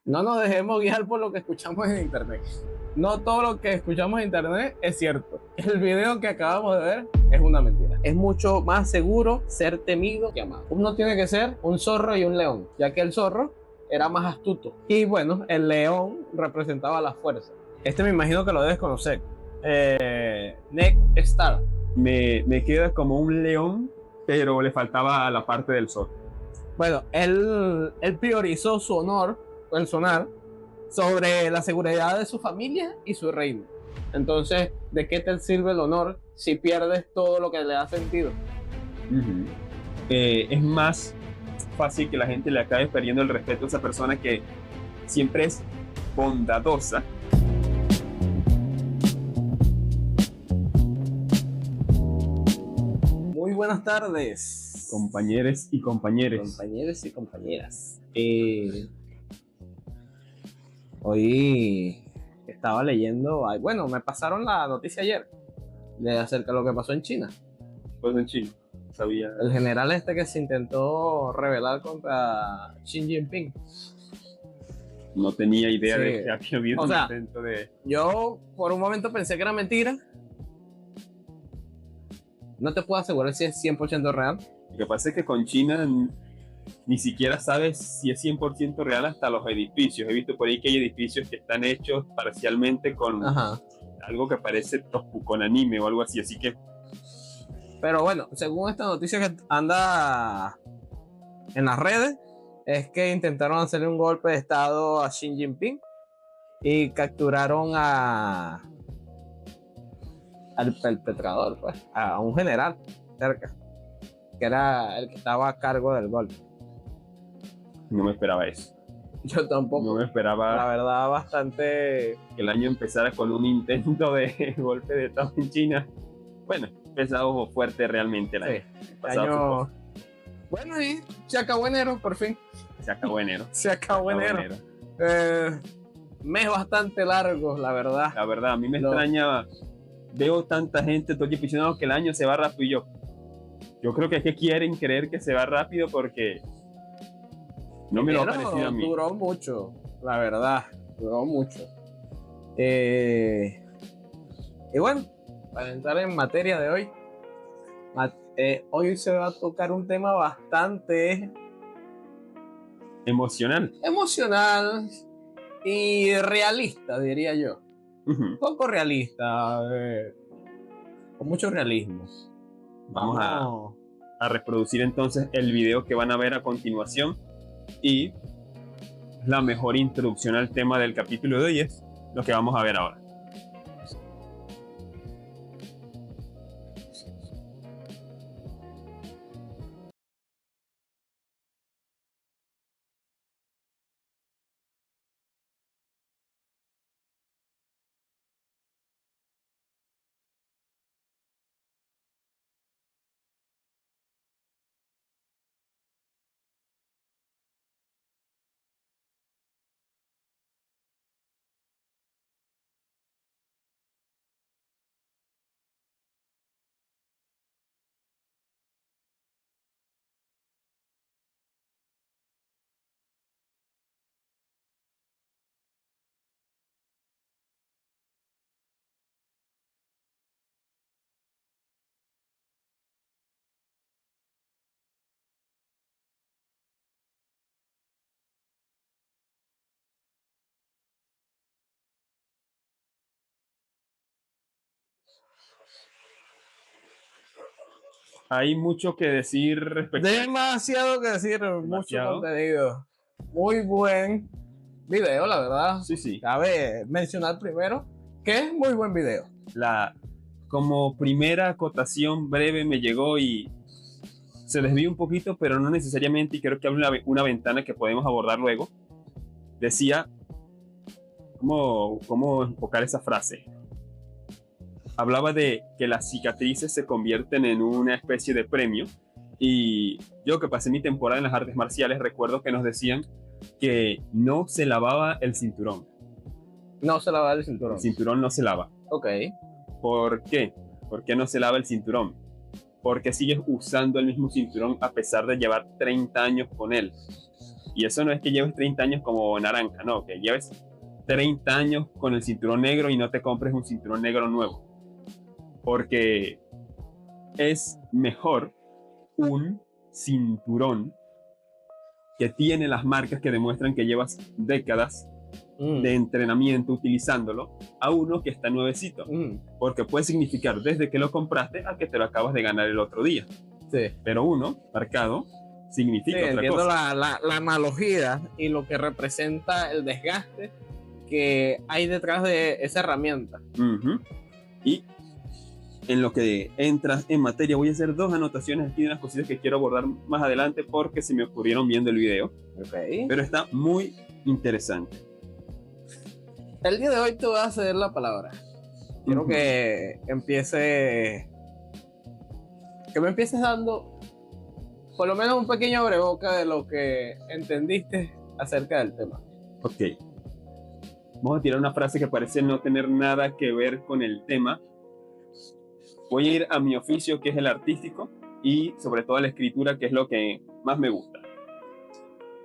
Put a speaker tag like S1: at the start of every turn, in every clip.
S1: No nos dejemos guiar por lo que escuchamos en internet. No todo lo que escuchamos en internet es cierto. El video que acabamos de ver es una mentira. Es mucho más seguro ser temido que amado. Uno tiene que ser un zorro y un león, ya que el zorro era más astuto. Y bueno, el león representaba la fuerza. Este me imagino que lo debes conocer. Ned Stark.
S2: Me queda como un león, pero le faltaba la parte del sol.
S1: Bueno, él priorizó su honor personal sobre la seguridad de su familia y su reino. Entonces, ¿de qué te sirve el honor si pierdes todo lo que le da sentido?
S2: Es más fácil que la gente le acabe perdiendo el respeto a esa persona que siempre es bondadosa.
S1: Muy buenas tardes,
S2: Compañeros y compañeres.
S1: compañeros y compañeras. Hoy estaba leyendo, bueno, me pasaron la noticia ayer de acerca de lo que pasó en China.
S2: Pues en Chile, sabía.
S1: El general este que se intentó rebelar contra Xi Jinping.
S2: No tenía idea
S1: Sí.
S2: de que había habido
S1: O
S2: un
S1: sea,
S2: intento de...
S1: Yo por un momento pensé que era mentira. No te puedo asegurar si es 100% real.
S2: Lo que pasa es que con China ni siquiera sabes si es 100% real hasta los edificios. He visto por ahí que hay edificios que están hechos parcialmente con algo que parece con anime o algo así. Así que
S1: Pero bueno, según esta noticia que anda en las redes, es que intentaron hacerle un golpe de estado a Xi Jinping y capturaron al perpetrador, pues, a un general cerca, que era el que estaba a cargo del golpe.
S2: no me esperaba eso.
S1: Yo tampoco.
S2: No me
S1: La
S2: esperaba
S1: verdad, bastante.
S2: que el año empezara con un intento de golpe de estado en China. Bueno, empezado fuerte realmente el año.
S1: Sí,
S2: Pasado
S1: Bueno, y se acabó enero, por fin.
S2: se acabó enero.
S1: Se acabó enero. Mes bastante largo, la verdad.
S2: La verdad, a mí me extraña. Veo tanta gente todo el tiempo diciendo "No, que el año se va rápido". Y yo creo que es que quieren creer que se va rápido porque no me lo ha parecido a mí.
S1: Duró mucho, la verdad. Duró mucho. Y bueno, para entrar en materia de hoy, hoy se va a tocar un tema bastante
S2: Emocional.
S1: emocional y realista, diría yo. Un poco realista, con mucho realismo.
S2: Vamos a reproducir entonces el video que van a ver a continuación y la mejor introducción al tema del capítulo de hoy es lo que vamos a ver ahora. Hay mucho que decir respecto
S1: Demasiado que decir, mucho
S2: Demasiado.
S1: contenido. Muy buen video, la verdad.
S2: Sí.
S1: Cabe mencionar primero que es muy buen video.
S2: Como primera acotación breve me llegó y se desvió un poquito, pero no necesariamente, y creo que hay una ventana que podemos abordar luego. Decía, ¿cómo enfocar esa frase? Hablaba de que las cicatrices se convierten en una especie de premio, y yo que pasé mi temporada en las artes marciales recuerdo que nos decían que no se lavaba el cinturón.
S1: No se lava el cinturón.
S2: El cinturón no se lava.
S1: Ok.
S2: ¿Por qué? ¿Por qué no se lava el cinturón? Porque sigues usando el mismo cinturón a pesar de llevar 30 años con él. Y eso no es que lleves 30 años como naranja, no, que lleves 30 años con el cinturón negro y no te compres un cinturón negro nuevo. Porque es mejor un cinturón que tiene las marcas que demuestran que llevas décadas de entrenamiento utilizándolo a uno que está nuevecito. Porque puede significar desde que lo compraste a que te lo acabas de ganar el otro día.
S1: Sí.
S2: Pero uno, marcado, significa otra
S1: entiendo
S2: cosa.
S1: La analogía y lo que representa el desgaste que hay detrás de esa herramienta.
S2: Y en lo que entras en materia, voy a hacer 2 anotaciones aquí de unas cositas que quiero abordar más adelante porque se me ocurrieron viendo el video.
S1: Okay.
S2: Pero está muy interesante.
S1: El día de hoy te voy a ceder la palabra. Quiero que me empieces dando por lo menos un pequeño abreboca de lo que entendiste acerca del tema.
S2: Ok. Vamos a tirar una frase que parece no tener nada que ver con el tema. Voy a ir a mi oficio, que es el artístico, y sobre todo a la escritura, que es lo que más me gusta.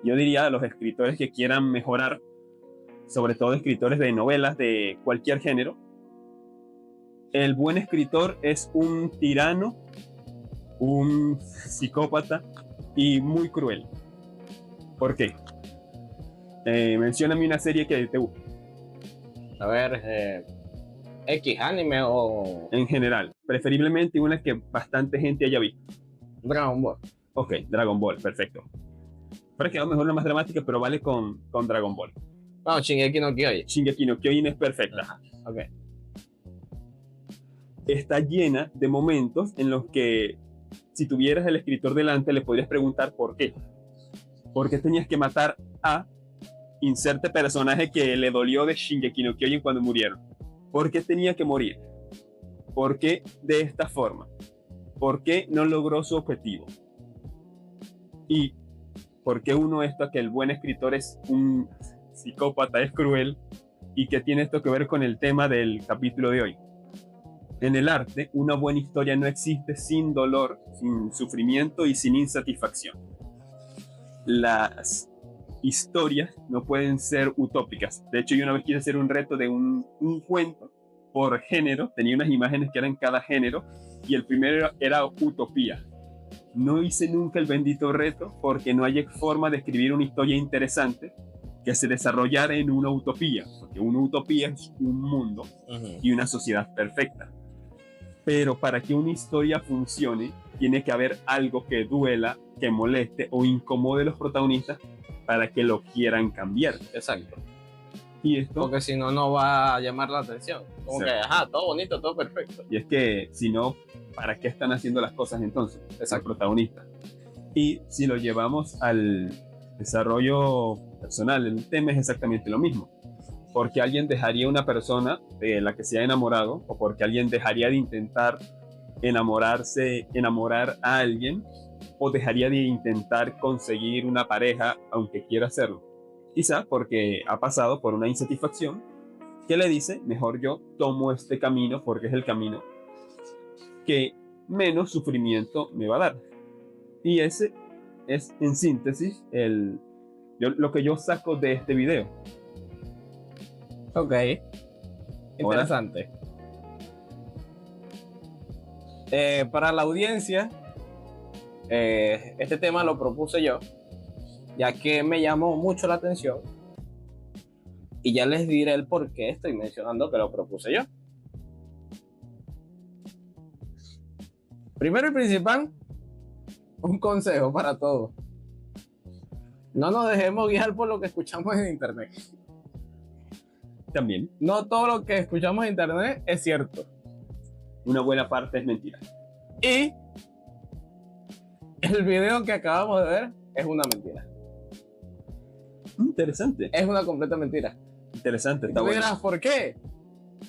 S2: Yo diría a los escritores que quieran mejorar, sobre todo escritores de novelas de cualquier género, el buen escritor es un tirano, un psicópata y muy cruel. ¿Por qué? Mencióname una serie que te guste.
S1: A ver, X anime o...
S2: En general, preferiblemente una que bastante gente haya visto.
S1: Dragon Ball.
S2: Ok, Dragon Ball, perfecto. Parece que a lo mejor la más dramática, pero vale con Dragon Ball.
S1: No, Shingeki no Kyojin.
S2: Shingeki no Kyojin es perfecta.
S1: Ok.
S2: Está llena de momentos en los que, si tuvieras el escritor delante, le podrías preguntar por qué. ¿Por qué tenías que matar a inserte personaje que le dolió de Shingeki no Kyojin cuando murieron? ¿Por qué tenía que morir? ¿Por qué de esta forma? ¿Por qué no logró su objetivo? ¿Y por qué uno esto que el buen escritor es un psicópata, es cruel? ¿Y qué tiene esto que ver con el tema del capítulo de hoy? En el arte, una buena historia no existe sin dolor, sin sufrimiento y sin insatisfacción. Las historias no pueden ser utópicas. De hecho, yo una vez quise hacer un reto de un cuento por género. Tenía unas imágenes que eran cada género y el primero era utopía. No hice nunca el bendito reto porque no hay forma de escribir una historia interesante que se desarrollara en una utopía, porque una utopía es un mundo y una sociedad perfecta. Pero para que una historia funcione, tiene que haber algo que duela, que moleste o incomode a los protagonistas para que lo quieran cambiar.
S1: Exacto.
S2: Y esto,
S1: porque si no, no va a llamar la atención. Como
S2: sí.
S1: que, ajá, todo bonito, todo perfecto.
S2: Y es que, si no, ¿para qué están haciendo las cosas entonces? Es el protagonista. Y si lo llevamos al desarrollo personal, el tema es exactamente lo mismo. Porque alguien dejaría una persona de la que se ha enamorado, o porque alguien dejaría de intentar enamorar a alguien, o dejaría de intentar conseguir una pareja aunque quiera hacerlo. Quizá porque ha pasado por una insatisfacción que le dice, mejor yo tomo este camino porque es el camino que menos sufrimiento me va a dar. Y ese es, en síntesis, lo que yo saco de este video.
S1: Ok. Interesante. Para la audiencia, este tema lo propuse yo, ya que me llamó mucho la atención. Y ya les diré el por qué estoy mencionando que lo propuse yo. Primero y principal, un consejo para todos. No nos dejemos guiar por lo que escuchamos en internet.
S2: También,
S1: No todo lo que escuchamos en internet es cierto.
S2: una buena parte es mentira.
S1: Y el video que acabamos de ver es una mentira.
S2: Interesante.
S1: Es una completa mentira.
S2: Interesante,
S1: Y
S2: está
S1: tú
S2: bueno.
S1: dirás, ¿por qué?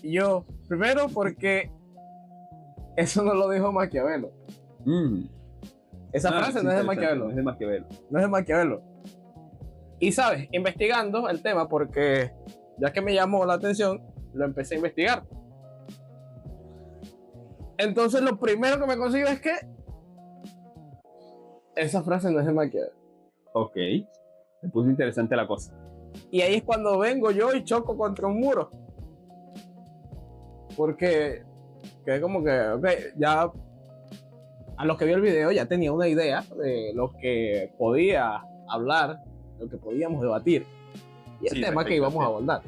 S1: Y yo, primero porque eso no lo dijo Maquiavelo. Esa frase no es de Maquiavelo.
S2: No es de Maquiavelo.
S1: No es de Maquiavelo. Y sabes, investigando el tema, porque ya que me llamó la atención, lo empecé a investigar. Entonces lo primero que me consigo es que esa frase no es de Maquiavelo.
S2: Ok. Se puso interesante la cosa.
S1: Y ahí es cuando vengo yo y choco contra un muro. Porque como que, ok, ya a los que vio el video ya tenía una idea de lo que podía hablar, lo que podíamos debatir y el tema que íbamos a abordar.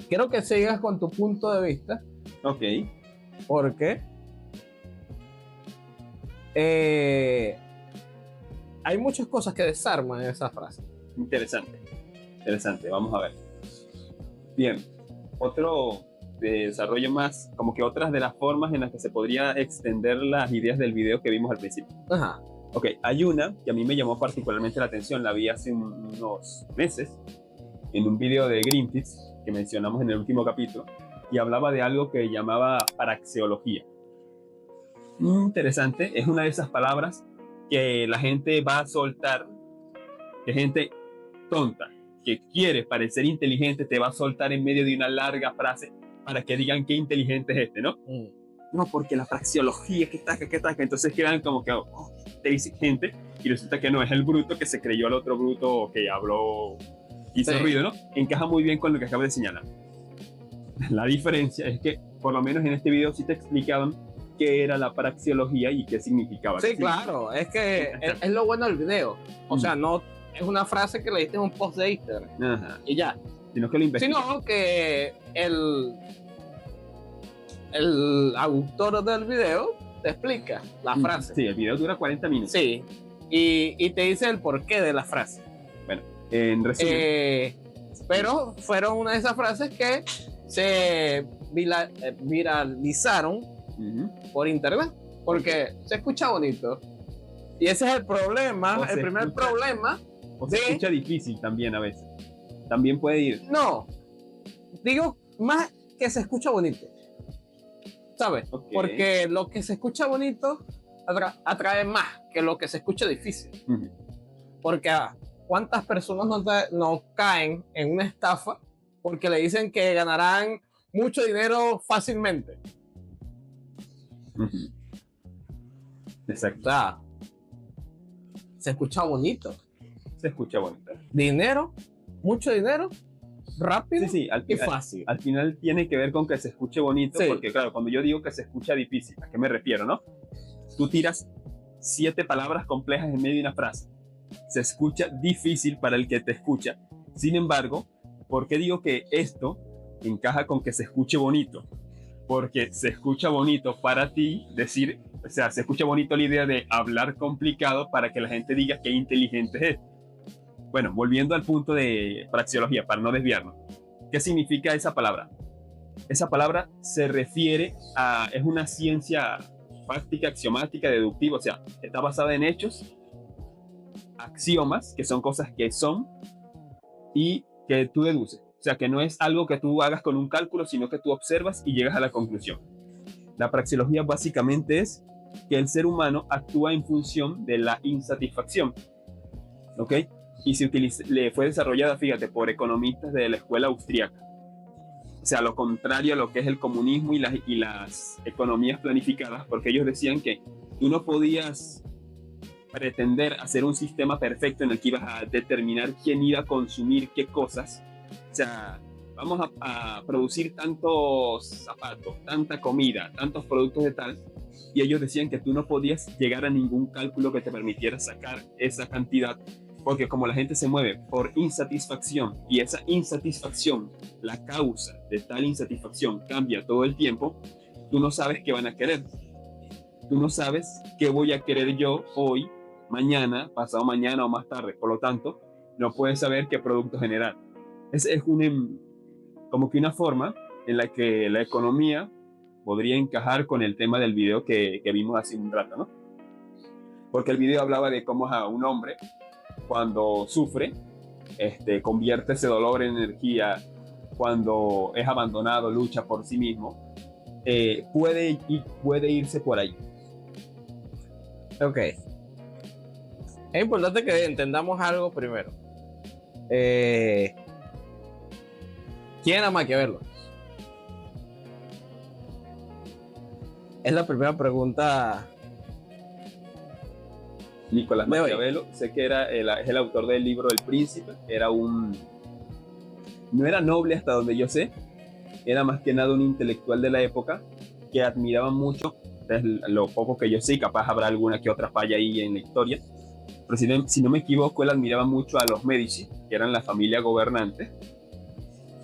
S1: Quiero que sigas con tu punto de vista.
S2: Ok.
S1: Porque hay muchas cosas que desarman en esa frase.
S2: Interesante, vamos a ver. Bien, otro desarrollo más, como que otras de las formas en las que se podría extender las ideas del video que vimos al principio.
S1: Ajá.
S2: Ok, hay una que a mí me llamó particularmente la atención, la vi hace unos meses en un video de Greenpeace que mencionamos en el último capítulo y hablaba de algo que llamaba praxeología. Interesante, es una de esas palabras que la gente va a soltar, que gente tonta, que quiere parecer inteligente, te va a soltar en medio de una larga frase para que digan qué inteligente es este, ¿no? No, porque la praxeología, que taca, entonces quedan como que te dice gente y resulta que no, es el bruto que se creyó al otro bruto que habló, hizo ruido, ¿no? Encaja muy bien con lo que acabo de señalar. La diferencia es que, por lo menos en este video sí te explicaban qué era la praxeología y qué significaba.
S1: Sí, claro, es que es lo bueno del video. O sea, no es una frase que le diste en un post de Instagram.
S2: Ajá.
S1: Y ya.
S2: Sino que lo investigas.
S1: Sino que el autor del video te explica la frase.
S2: Sí, el video dura 40 minutos.
S1: Sí, y te dice el porqué de la frase.
S2: Bueno, en resumen.
S1: Pero fueron una de esas frases que se viralizaron por internet, porque se escucha bonito. Y ese es el problema, el primer problema.
S2: O se escucha difícil también a veces. También puede ir.
S1: No, digo más que se escucha bonito. ¿Sabes?
S2: Okay.
S1: Porque lo que se escucha bonito atrae más que lo que se escucha difícil. Porque ¿cuántas personas no caen en una estafa porque le dicen que ganarán mucho dinero fácilmente?
S2: Exacto.
S1: O sea, se escucha bonito.
S2: Se escucha bonito.
S1: Dinero, mucho dinero, rápido
S2: y
S1: fácil.
S2: Al final tiene que ver con que se escuche bonito, porque claro, cuando yo digo que se escucha difícil, ¿a qué me refiero, no? Tú tiras 7 palabras complejas en medio de una frase. Se escucha difícil para el que te escucha. Sin embargo, ¿por qué digo que esto encaja con que se escuche bonito? Porque se escucha bonito para ti decir, o sea, se escucha bonito la idea de hablar complicado para que la gente diga qué inteligente es. Bueno, volviendo al punto de praxeología, para no desviarnos. ¿Qué significa esa palabra? Esa palabra se refiere a, es una ciencia fáctica, axiomática, deductiva, o sea, está basada en hechos, axiomas, que son cosas que son y que tú deduces. O sea, que no es algo que tú hagas con un cálculo, sino que tú observas y llegas a la conclusión. La praxeología básicamente es que el ser humano actúa en función de la insatisfacción. ¿Ok? Y le fue desarrollada, fíjate, por economistas de la escuela austríaca. O sea, lo contrario a lo que es el comunismo y las economías planificadas, porque ellos decían que tú no podías pretender hacer un sistema perfecto en el que ibas a determinar quién iba a consumir qué cosas. O sea, vamos a producir tantos zapatos, tanta comida, tantos productos de tal, y ellos decían que tú no podías llegar a ningún cálculo que te permitiera sacar esa cantidad, porque como la gente se mueve por insatisfacción y esa insatisfacción, la causa de tal insatisfacción cambia todo el tiempo, tú no sabes qué van a querer. Tú no sabes qué voy a querer yo hoy, mañana, pasado mañana o más tarde. Por lo tanto, no puedes saber qué producto generar. Es como que una forma en la que la economía podría encajar con el tema del video que vimos hace un rato, ¿no? Porque el video hablaba de cómo a un hombre, cuando sufre, convierte ese dolor en energía, cuando es abandonado, lucha por sí mismo, puede irse por ahí.
S1: Ok. Es importante que entendamos algo primero. ¿Quién a Maquiavelo? Es la primera pregunta
S2: Nicolás Maquiavelo, sé que es el autor del libro El Príncipe, no era noble hasta donde yo sé, era más que nada un intelectual de la época que admiraba mucho, es lo poco que yo sé, y capaz habrá alguna que otra falla ahí en la historia, pero si no me equivoco, él admiraba mucho a los Medici, que eran la familia gobernante,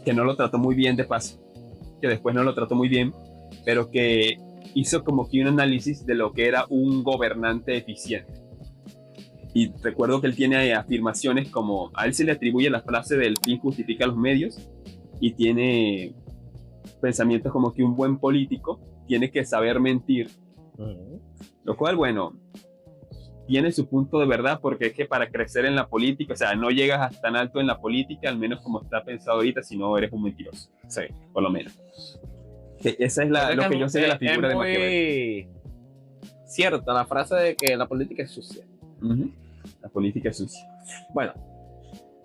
S2: que no lo trató muy bien de paso, que después no lo trató muy bien, pero que hizo como que un análisis de lo que era un gobernante eficiente. Y recuerdo que él tiene afirmaciones como, a él se le atribuye la frase del fin justifica los medios, y tiene pensamientos como que un buen político tiene que saber mentir, lo cual, bueno, tiene su punto de verdad, porque es que para crecer en la política, o sea, no llegas hasta tan alto en la política, al menos como está pensado ahorita, si no eres un mentiroso, sí, por lo menos. Esa es lo que yo sé de la figura de Maquiavelo.
S1: Cierta la frase de que la política es sucia.
S2: La política es sucia.
S1: Bueno,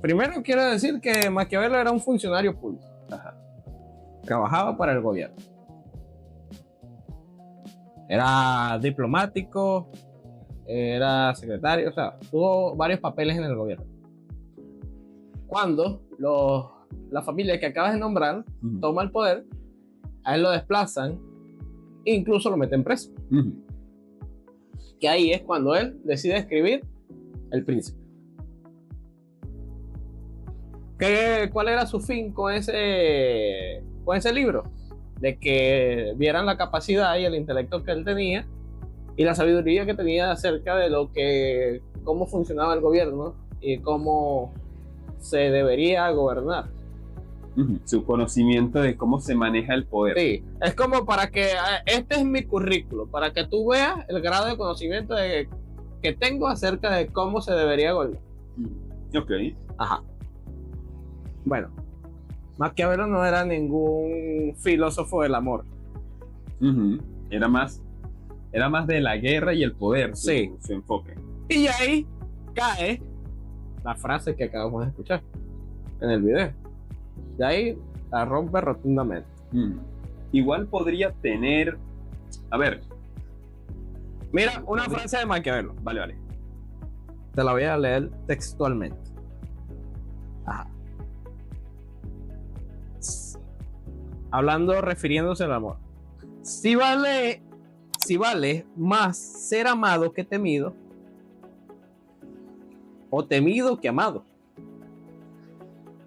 S1: primero quiero decir que Maquiavelo era un funcionario público.
S2: Ajá.
S1: Trabajaba para el gobierno. Era diplomático, era secretario, o sea, tuvo varios papeles en el gobierno. Cuando la familia que acabas de nombrar toma el poder, a él lo desplazan e incluso lo meten preso. Que ahí es cuando él decide escribir El Príncipe. ¿Cuál era su fin con ese libro? De que vieran la capacidad y el intelecto que él tenía y la sabiduría que tenía acerca de cómo funcionaba el gobierno y cómo se debería gobernar.
S2: Su conocimiento de cómo se maneja el poder.
S1: Sí, es como para que este es mi currículo, para que tú veas el grado de conocimiento que tengo acerca de cómo se debería gobernar.
S2: Ok.
S1: Ajá. Bueno, Maquiavelo no era ningún filósofo del amor.
S2: Era más de la guerra y el poder, su enfoque.
S1: Y ahí cae la frase que acabamos de escuchar en el video. Y ahí la rompe rotundamente.
S2: Igual podría tener... A ver.
S1: Mira, una frase de Maquiavelo.
S2: Vale.
S1: Te la voy a leer textualmente. Ajá. Hablando, refiriéndose al amor. Si vale más ser amado que temido, o temido que amado.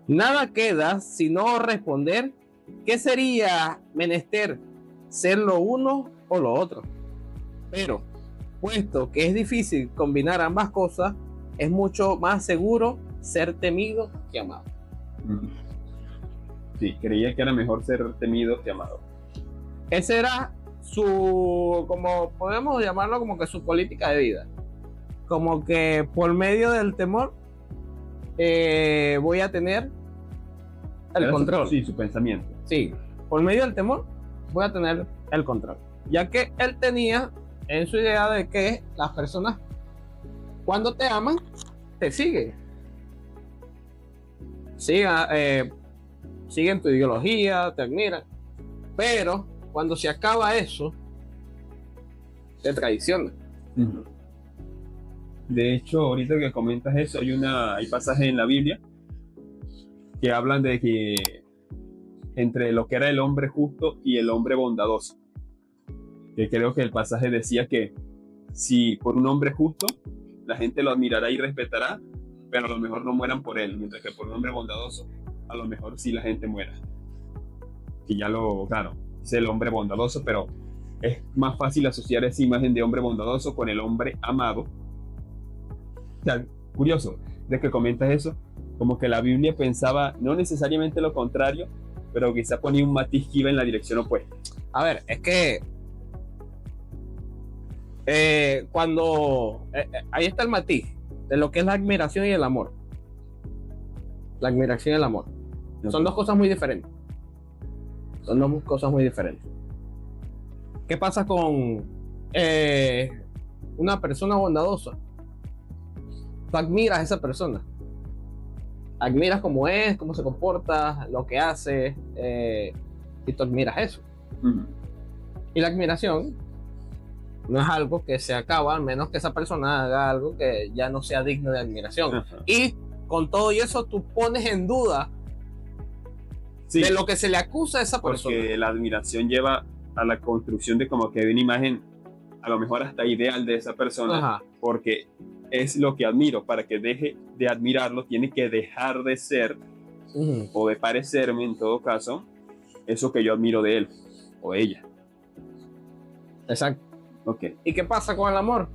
S1: Nada queda sino responder qué sería menester, ser lo uno o lo otro. Pero, puesto que es difícil combinar ambas cosas, es mucho más seguro ser temido que amado.
S2: Sí, creía que era mejor ser temido que amado.
S1: Ese era como podemos llamarlo, como que su política de vida. Como que por medio del temor voy a tener el control.
S2: Sí, su pensamiento.
S1: Sí, por medio del temor voy a tener el control. Ya que él tenía en su idea de que las personas, cuando te aman, te siguen. Siguen tu ideología, te admiran. Pero cuando se acaba eso, te traicionan.
S2: De hecho, ahorita que comentas eso, hay pasajes en la Biblia que hablan de que entre lo que era el hombre justo y el hombre bondadoso, que creo que el pasaje decía que si por un hombre justo la gente lo admirará y respetará, pero a lo mejor no mueran por él, mientras que por un hombre bondadoso a lo mejor sí la gente muera. Y claro, es el hombre bondadoso, pero es más fácil asociar esa imagen de hombre bondadoso con el hombre amado. O sea, curioso, de que comentas eso, como que la Biblia pensaba no necesariamente lo contrario, pero quizá ponía un matiz que iba en la dirección opuesta.
S1: A ver, es que ahí está el matiz de lo que es la admiración y el amor. La admiración y el amor son dos cosas muy diferentes. ¿Qué pasa con una persona bondadosa? Tú admiras a esa persona. Admiras cómo es, cómo se comporta, lo que hace, y tú admiras eso. Y la admiración no es algo que se acaba, al menos que esa persona haga algo que ya no sea digno de admiración.
S2: Ajá.
S1: Y con todo y eso, tú pones en duda
S2: Sí,
S1: de lo que se le acusa a esa persona.
S2: porque la admiración lleva a la construcción de como que de una imagen a lo mejor hasta ideal de esa persona,
S1: Ajá.
S2: porque es lo que admiro. Para que deje de admirarlo, tiene que dejar de ser
S1: Ujú.
S2: o de parecerme, en todo caso, eso que yo admiro de él o ella.
S1: Exacto.
S2: Ok,
S1: ¿Y qué pasa con el amor?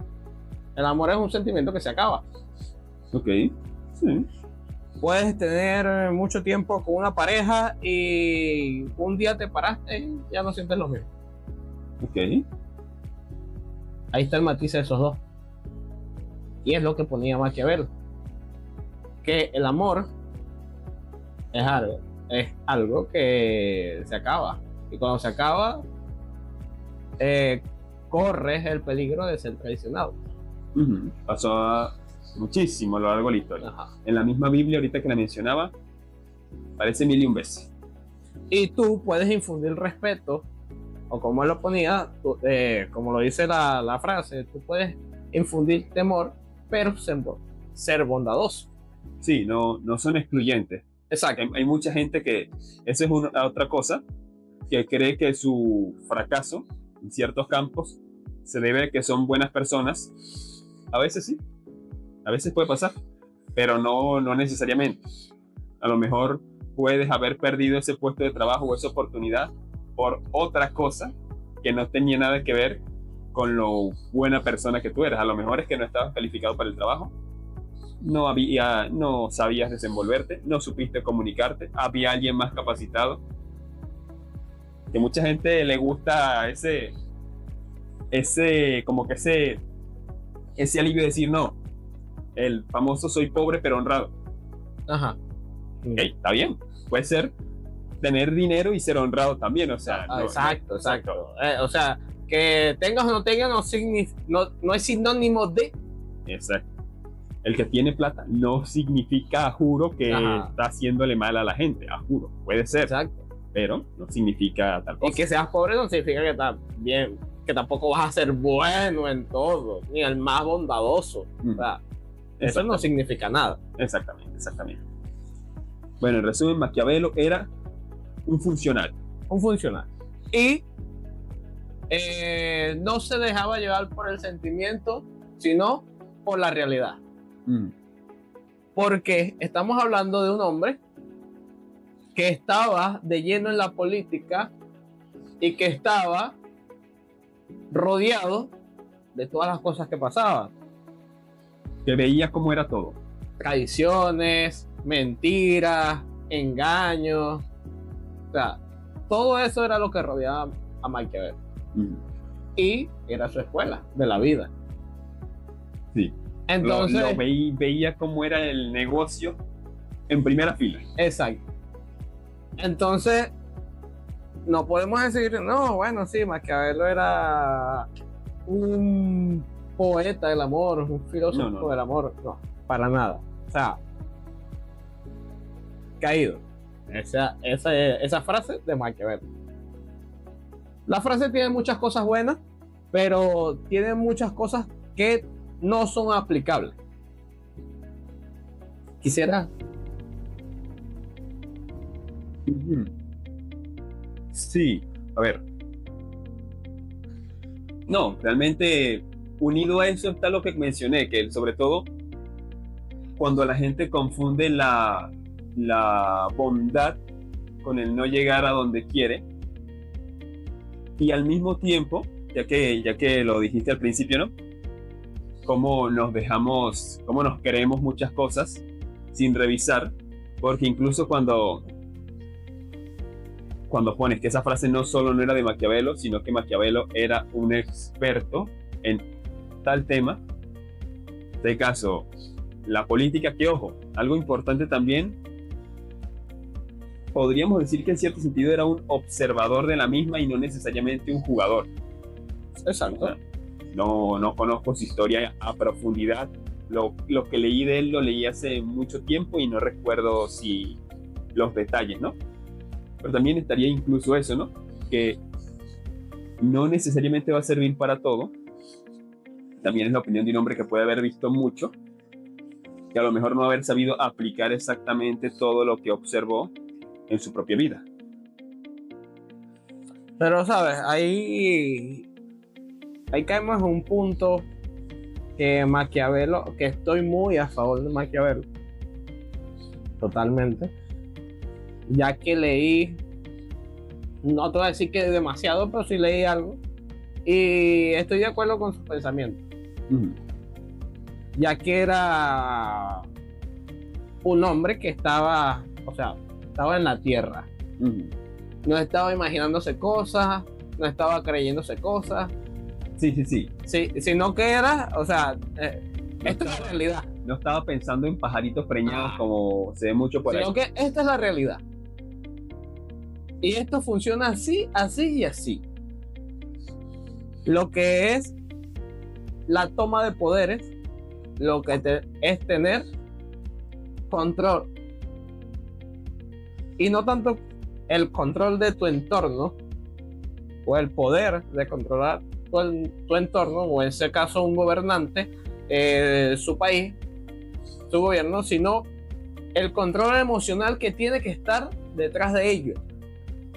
S1: El amor es un sentimiento que se acaba.
S2: ok, sí,
S1: Puedes tener mucho tiempo con una pareja y un día te paraste y ya no sientes lo mismo.
S2: ok.
S1: Ahí está el matiz de esos dos. Y es lo que ponía Maquiavelo. Que el amor es algo que se acaba. Y cuando se acaba, corres el peligro de ser traicionado.
S2: Ujú. Pasó muchísimo a lo largo de la historia.
S1: Ajá.
S2: En la misma Biblia, ahorita que la mencionaba, aparece 1001 veces.
S1: Y tú puedes infundir respeto, o como él lo ponía, como lo dice la frase, tú puedes infundir temor, pero ser bondadoso.
S2: Sí, no son excluyentes.
S1: Exacto.
S2: Hay mucha gente que, esa es otra cosa, que cree que su fracaso en ciertos campos se debe a que son buenas personas. A veces sí, a veces puede pasar, pero no necesariamente. A lo mejor puedes haber perdido ese puesto de trabajo o esa oportunidad por otra cosa que no tenía nada que ver con lo buena persona que tú eras. A lo mejor es que no estabas calificado para el trabajo, no sabías desenvolverte, no supiste comunicarte, había alguien más capacitado. Que mucha gente le gusta ese alivio de decir, no, el famoso soy pobre pero honrado.
S1: Ajá.
S2: Ok, está bien, puede ser tener dinero y ser honrado también, o sea.
S1: Exacto. O sea, que tengas o no tengas no es sinónimo de.
S2: Exacto. El que tiene plata no significa, a juro, que
S1: Ajá.
S2: está haciéndole mal a la gente, a juro, puede ser,
S1: Exacto.
S2: pero no significa tal
S1: Y
S2: cosa.
S1: que seas pobre no significa que estás bien, que tampoco vas a ser bueno en todo, ni el más bondadoso. O sea, eso no significa nada.
S2: Exactamente. Bueno, en resumen, Maquiavelo era un funcionario.
S1: Un funcionario. Y no se dejaba llevar por el sentimiento, sino por la realidad. Porque estamos hablando de un hombre que estaba de lleno en la política y que estaba rodeado de todas las cosas que pasaban.
S2: Que veía cómo era todo.
S1: Tradiciones, mentiras, engaños. O sea, todo eso era lo que rodeaba a Maquiavelo. Y era su escuela de la vida.
S2: Sí.
S1: Entonces,
S2: veía cómo era el negocio en primera fila.
S1: exacto. Entonces, no podemos decir, no, bueno, sí, Maquiavelo era un poeta del amor, un filósofo
S2: No.
S1: del amor. No, para nada. O sea, caído. Esa frase de Maquiavelo. La frase tiene muchas cosas buenas, pero tiene muchas cosas que no son aplicables. Quisiera.
S2: Sí, a ver. No, realmente unido a eso está lo que mencioné, que sobre todo cuando la gente confunde la bondad con el no llegar a donde quiere, y al mismo tiempo, ya que lo dijiste al principio, ¿no? Cómo nos creemos muchas cosas sin revisar, porque incluso cuando pones que esa frase no solo no era de Maquiavelo, sino que Maquiavelo era un experto en tal tema, en este caso, la política, que ojo, algo importante también, podríamos decir que en cierto sentido era un observador de la misma y no necesariamente un jugador.
S1: Exacto.
S2: No conozco su historia a profundidad. Lo que leí de él lo leí hace mucho tiempo y no recuerdo si los detalles, ¿no? Pero también estaría incluso eso, ¿no? Que no necesariamente va a servir para todo, También es la opinión de un hombre que puede haber visto mucho y a lo mejor no haber sabido aplicar exactamente todo lo que observó en su propia vida.
S1: Pero, ¿sabes? Ahí caemos en un punto que Maquiavelo, que estoy muy a favor de Maquiavelo, totalmente, ya que leí, no te voy a decir que demasiado, pero sí leí algo, y estoy de acuerdo con sus pensamientos, ya que era un hombre que estaba en la tierra, no estaba imaginándose cosas, no estaba creyéndose cosas.
S2: Sí,
S1: Sino que era, esto es la realidad.
S2: No estaba pensando en pajaritos preñados como se ve mucho por ahí.
S1: Sino que esta es la realidad. Y esto funciona así, así y así. Lo que es la toma de poderes, lo que es tener control. Y no tanto el control de tu entorno o el poder de controlar tu entorno, o en ese caso un gobernante, su país, su gobierno, sino el control emocional que tiene que estar detrás de ello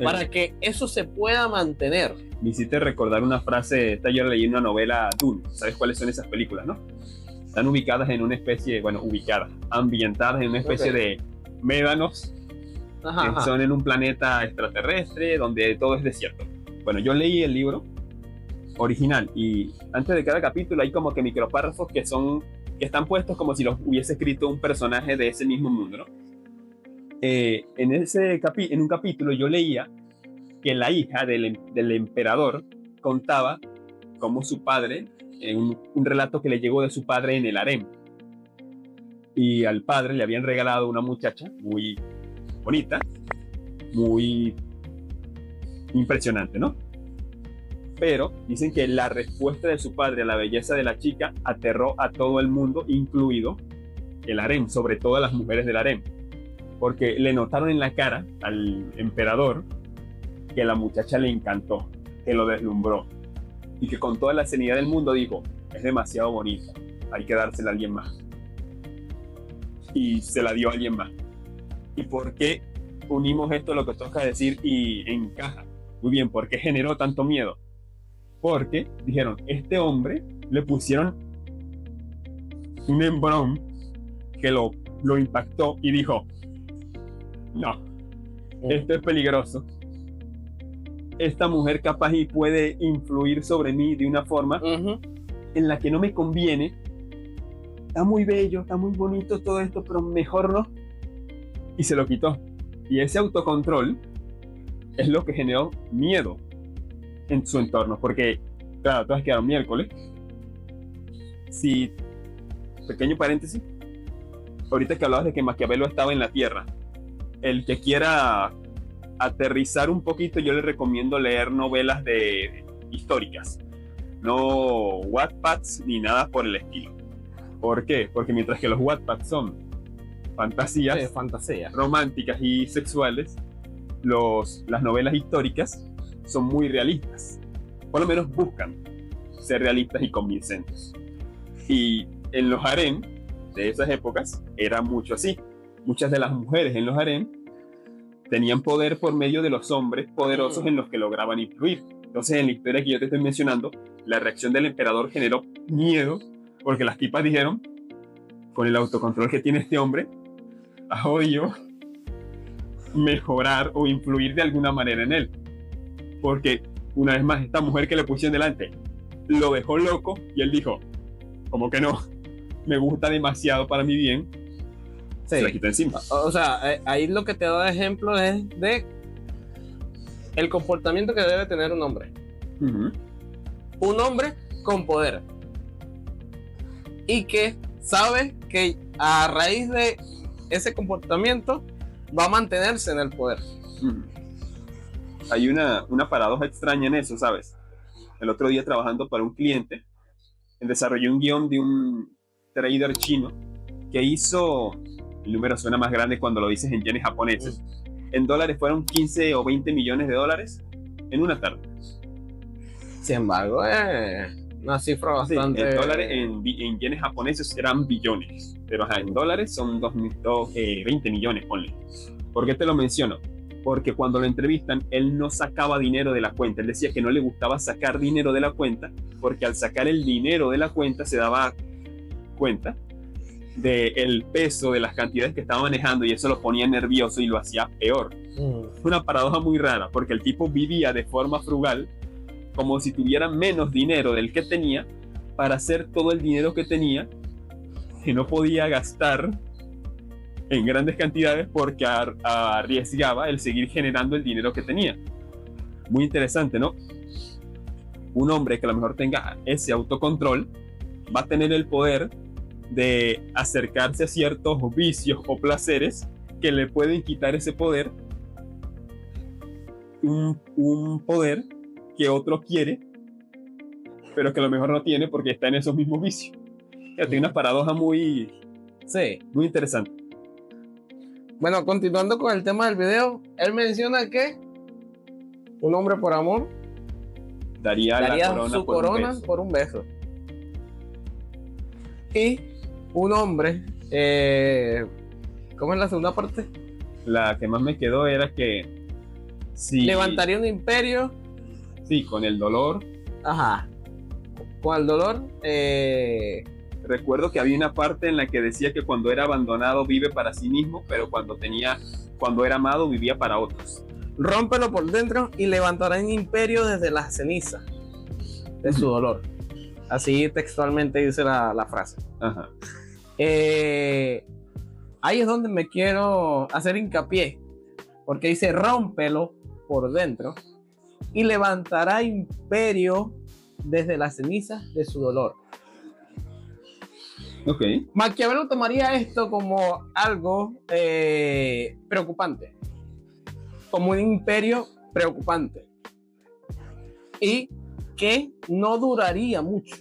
S1: para que eso se pueda mantener.
S2: Me hiciste recordar una frase, esta yo leí en una novela Dune. ¿Sabes cuáles son esas películas, no? Están ubicadas en una especie, ambientadas en una especie de médanos que son en un planeta extraterrestre donde todo es desierto. Bueno, yo leí el libro original y antes de cada capítulo hay como que micropárrafos que están puestos como si los hubiese escrito un personaje de ese mismo mundo, ¿no? En un capítulo yo leía que la hija del emperador contaba cómo su padre, en un relato que le llegó de su padre en el harem, y al padre le habían regalado una muchacha muy bonita, muy impresionante, ¿no? Pero dicen que la respuesta de su padre a la belleza de la chica aterró a todo el mundo, incluido el harem, sobre todo a las mujeres del harem, porque le notaron en la cara al emperador que la muchacha le encantó, que lo deslumbró, y que con toda la serenidad del mundo dijo: es demasiado bonita, hay que dársela a alguien más. Y se la dio a alguien más. ¿Y por qué unimos esto a lo que toca decir y encaja? Muy bien, ¿por qué generó tanto miedo? Porque dijeron, este hombre le pusieron un embrón que lo impactó y dijo: no, esto es peligroso. Esta mujer capaz y puede influir sobre mí de una forma en la que no me conviene. Está muy bello, está muy bonito todo esto, pero mejor no. Y se lo quitó. Y ese autocontrol es lo que generó miedo en su entorno, porque, claro, todas quedaron miércoles. Si, pequeño paréntesis, ahorita que hablabas de que Maquiavelo estaba en la Tierra, el que quiera aterrizar un poquito, yo le recomiendo leer novelas históricas, no Wattpads ni nada por el estilo. ¿Por qué? Porque mientras que los Wattpads son fantasías románticas y sexuales, las novelas históricas son muy realistas. Por lo menos buscan ser realistas y convincentes. Y en los harem de esas épocas era mucho así. Muchas de las mujeres en los harem tenían poder por medio de los hombres poderosos en los que lograban influir. Entonces, en la historia que yo te estoy mencionando, la reacción del emperador generó miedo, porque las tipas dijeron, con el autocontrol que tiene este hombre, ha podido mejorar o influir de alguna manera en él. Porque, una vez más, esta mujer que le pusieron delante lo dejó loco y él dijo, como que no, me gusta demasiado para mi bien.
S1: Sí.
S2: Se la quitó encima.
S1: O sea, ahí lo que te da de ejemplo es de el comportamiento que debe tener un hombre. Un hombre con poder. Y que sabe que a raíz de ese comportamiento va a mantenerse en el poder.
S2: Hay una paradoja extraña en eso, ¿sabes? El otro día, trabajando para un cliente, desarrollé un guión de un trader chino que hizo, el número suena más grande cuando lo dices en yenes japoneses, en dólares fueron 15 o 20 millones de dólares en una tarde.
S1: Sin embargo, Una cifra
S2: Sí,
S1: bastante...
S2: en dólares, en yenes japoneses eran billones, pero en dólares son 20 millones, ponle. ¿Por qué te lo menciono? Porque cuando lo entrevistan, él no sacaba dinero de la cuenta. Él decía que no le gustaba sacar dinero de la cuenta, porque al sacar el dinero de la cuenta se daba cuenta del peso de las cantidades que estaba manejando y eso lo ponía nervioso y lo hacía peor. Una paradoja muy rara, porque el tipo vivía de forma frugal, como si tuviera menos dinero del que tenía, para hacer todo el dinero que tenía, que no podía gastar en grandes cantidades porque arriesgaba el seguir generando el dinero que tenía. Muy interesante, ¿no? Un hombre que a lo mejor tenga ese autocontrol va a tener el poder de acercarse a ciertos vicios o placeres que le pueden quitar ese poder, un poder que otro quiere, pero que a lo mejor no tiene porque está en esos mismos vicios. Tiene una paradoja muy interesante.
S1: Bueno, continuando con el tema del video, él menciona que un hombre por amor
S2: daría la corona
S1: su corona por un beso. Y un hombre, ¿cómo es la segunda parte?
S2: La que más me quedó era que si
S1: levantaría un imperio.
S2: Sí, con el dolor.
S1: Ajá. Con el dolor.
S2: Recuerdo que había una parte en la que decía que cuando era abandonado vive para sí mismo, pero cuando era amado vivía para otros.
S1: Rómpelo por dentro y levantará un imperio desde las cenizas de su dolor. Así textualmente dice la frase.
S2: Ajá.
S1: Ahí es donde me quiero hacer hincapié, porque dice rómpelo por dentro y levantará imperio desde las cenizas de su dolor.
S2: Ok.
S1: Maquiavelo tomaría esto como algo preocupante, como un imperio preocupante y que no duraría mucho.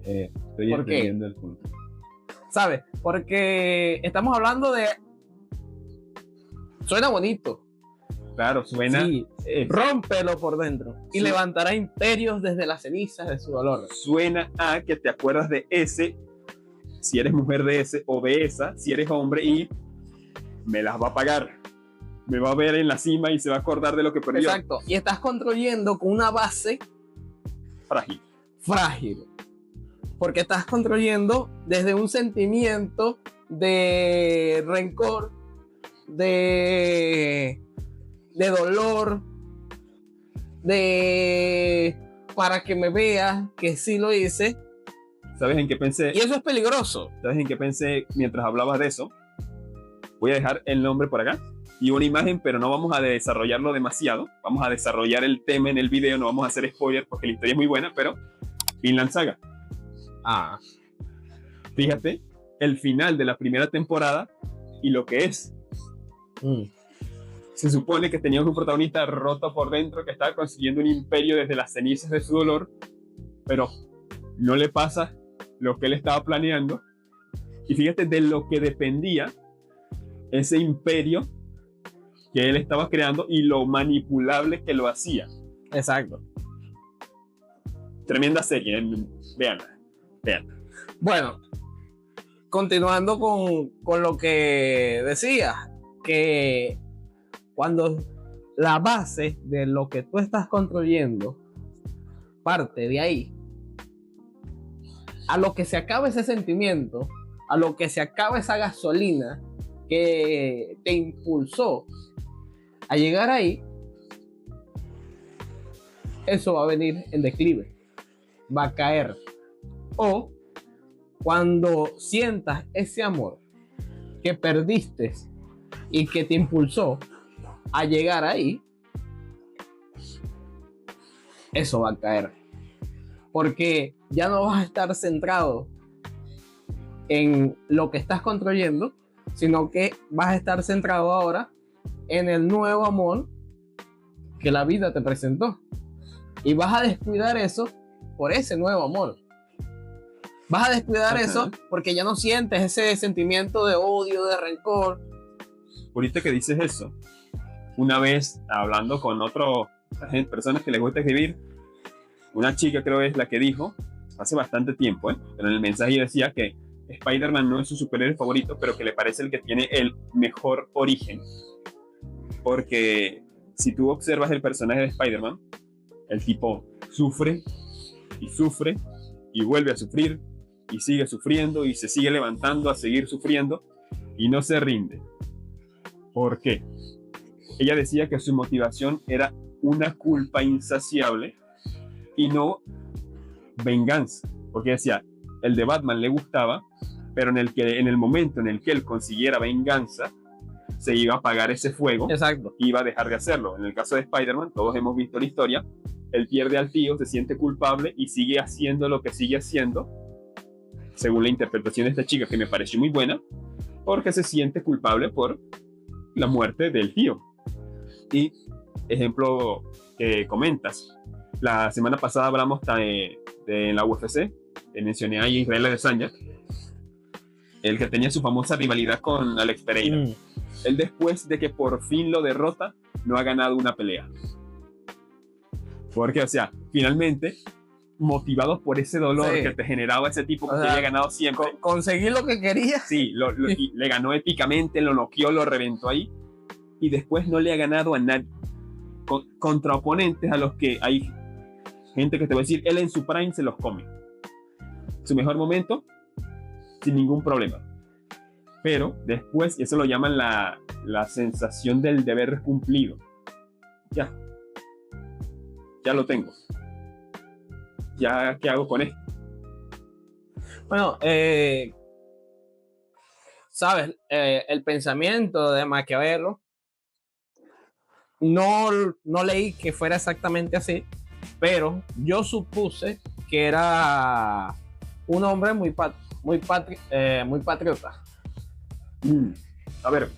S2: Estoy
S1: ¿Por qué?
S2: entendiendo el punto.
S1: ¿Sabes? Porque estamos hablando de... Suena bonito.
S2: Claro, suena...
S1: Sí, rómpelo por dentro y levantará imperios desde las cenizas de su dolor.
S2: Suena a que te acuerdas de ese, si eres mujer de ese, o de esa, si eres hombre, y me las va a pagar. Me va a ver en la cima y se va a acordar de lo que perdió.
S1: Exacto. Y estás construyendo con una base frágil. Porque estás construyendo desde un sentimiento de rencor, de dolor, para que me veas que sí lo hice.
S2: ¿Sabes en qué pensé?
S1: Y eso es peligroso.
S2: ¿Sabes en qué pensé mientras hablabas de eso? Voy a dejar el nombre por acá y una imagen, pero no vamos a desarrollarlo demasiado. Vamos a desarrollar el tema en el video, no vamos a hacer spoiler porque la historia es muy buena, pero Vinland Saga. Fíjate el final de la primera temporada y lo que es. Se supone que teníamos un protagonista roto por dentro que estaba consiguiendo un imperio desde las cenizas de su dolor, pero no le pasa lo que él estaba planeando. Y fíjate de lo que dependía ese imperio que él estaba creando y lo manipulable que lo hacía.
S1: Exacto.
S2: Tremenda serie, véanla.
S1: Bueno, continuando con lo que decía, que cuando la base de lo que tú estás construyendo parte de ahí, a lo que se acaba ese sentimiento, a lo que se acaba esa gasolina que te impulsó a llegar ahí, eso va a venir en declive, va a caer. O cuando sientas ese amor que perdiste y que te impulsó a llegar ahí, eso va a caer. Porque ya no vas a estar centrado en lo que estás construyendo, sino que vas a estar centrado ahora en el nuevo amor que la vida te presentó. Y vas a descuidar eso por ese nuevo amor. Vas a descuidar eso porque ya no sientes ese sentimiento de odio, de rencor.
S2: Ahorita que dices eso, una vez hablando con otro personas que les gusta escribir, una chica creo es la que dijo, hace bastante tiempo, pero en el mensaje decía que Spider-Man no es su superhéroe favorito, pero que le parece el que tiene el mejor origen. Porque si tú observas el personaje de Spider-Man, el tipo sufre y vuelve a sufrir y sigue sufriendo y se sigue levantando a seguir sufriendo y no se rinde. ¿Por qué? Ella decía que su motivación era una culpa insaciable y no venganza, porque decía, el de Batman le gustaba, pero en el momento en el que él consiguiera venganza, se iba a apagar ese fuego.
S1: Exacto.
S2: Y iba a dejar de hacerlo. En el caso de Spider-Man, todos hemos visto la historia, él pierde al tío, se siente culpable y sigue haciendo lo que sigue haciendo, según la interpretación de esta chica, que me pareció muy buena, porque se siente culpable por la muerte del tío. Y ejemplo que comentas, la semana pasada hablamos de la UFC, mencioné a Israel Adesanya, el que tenía su famosa rivalidad con Alex Pereira. Él, después de que por fin lo derrota, no ha ganado una pelea. Porque, o sea, finalmente, motivados por ese dolor que te generaba ese tipo que había ganado siempre.
S1: Conseguí lo que quería.
S2: Sí, y le ganó épicamente, lo noqueó, lo reventó ahí. Y después no le ha ganado a nadie. Contra oponentes a los que hay gente que te va a decir, él en su prime se los come. Su mejor momento, sin ningún problema. Pero después, y eso lo llaman la sensación del deber cumplido. Ya lo tengo. Ya, ¿qué hago con esto?
S1: Bueno, sabes, el pensamiento de Maquiavelo, no leí que fuera exactamente así, pero yo supuse que era un hombre muy patriota.
S2: A ver,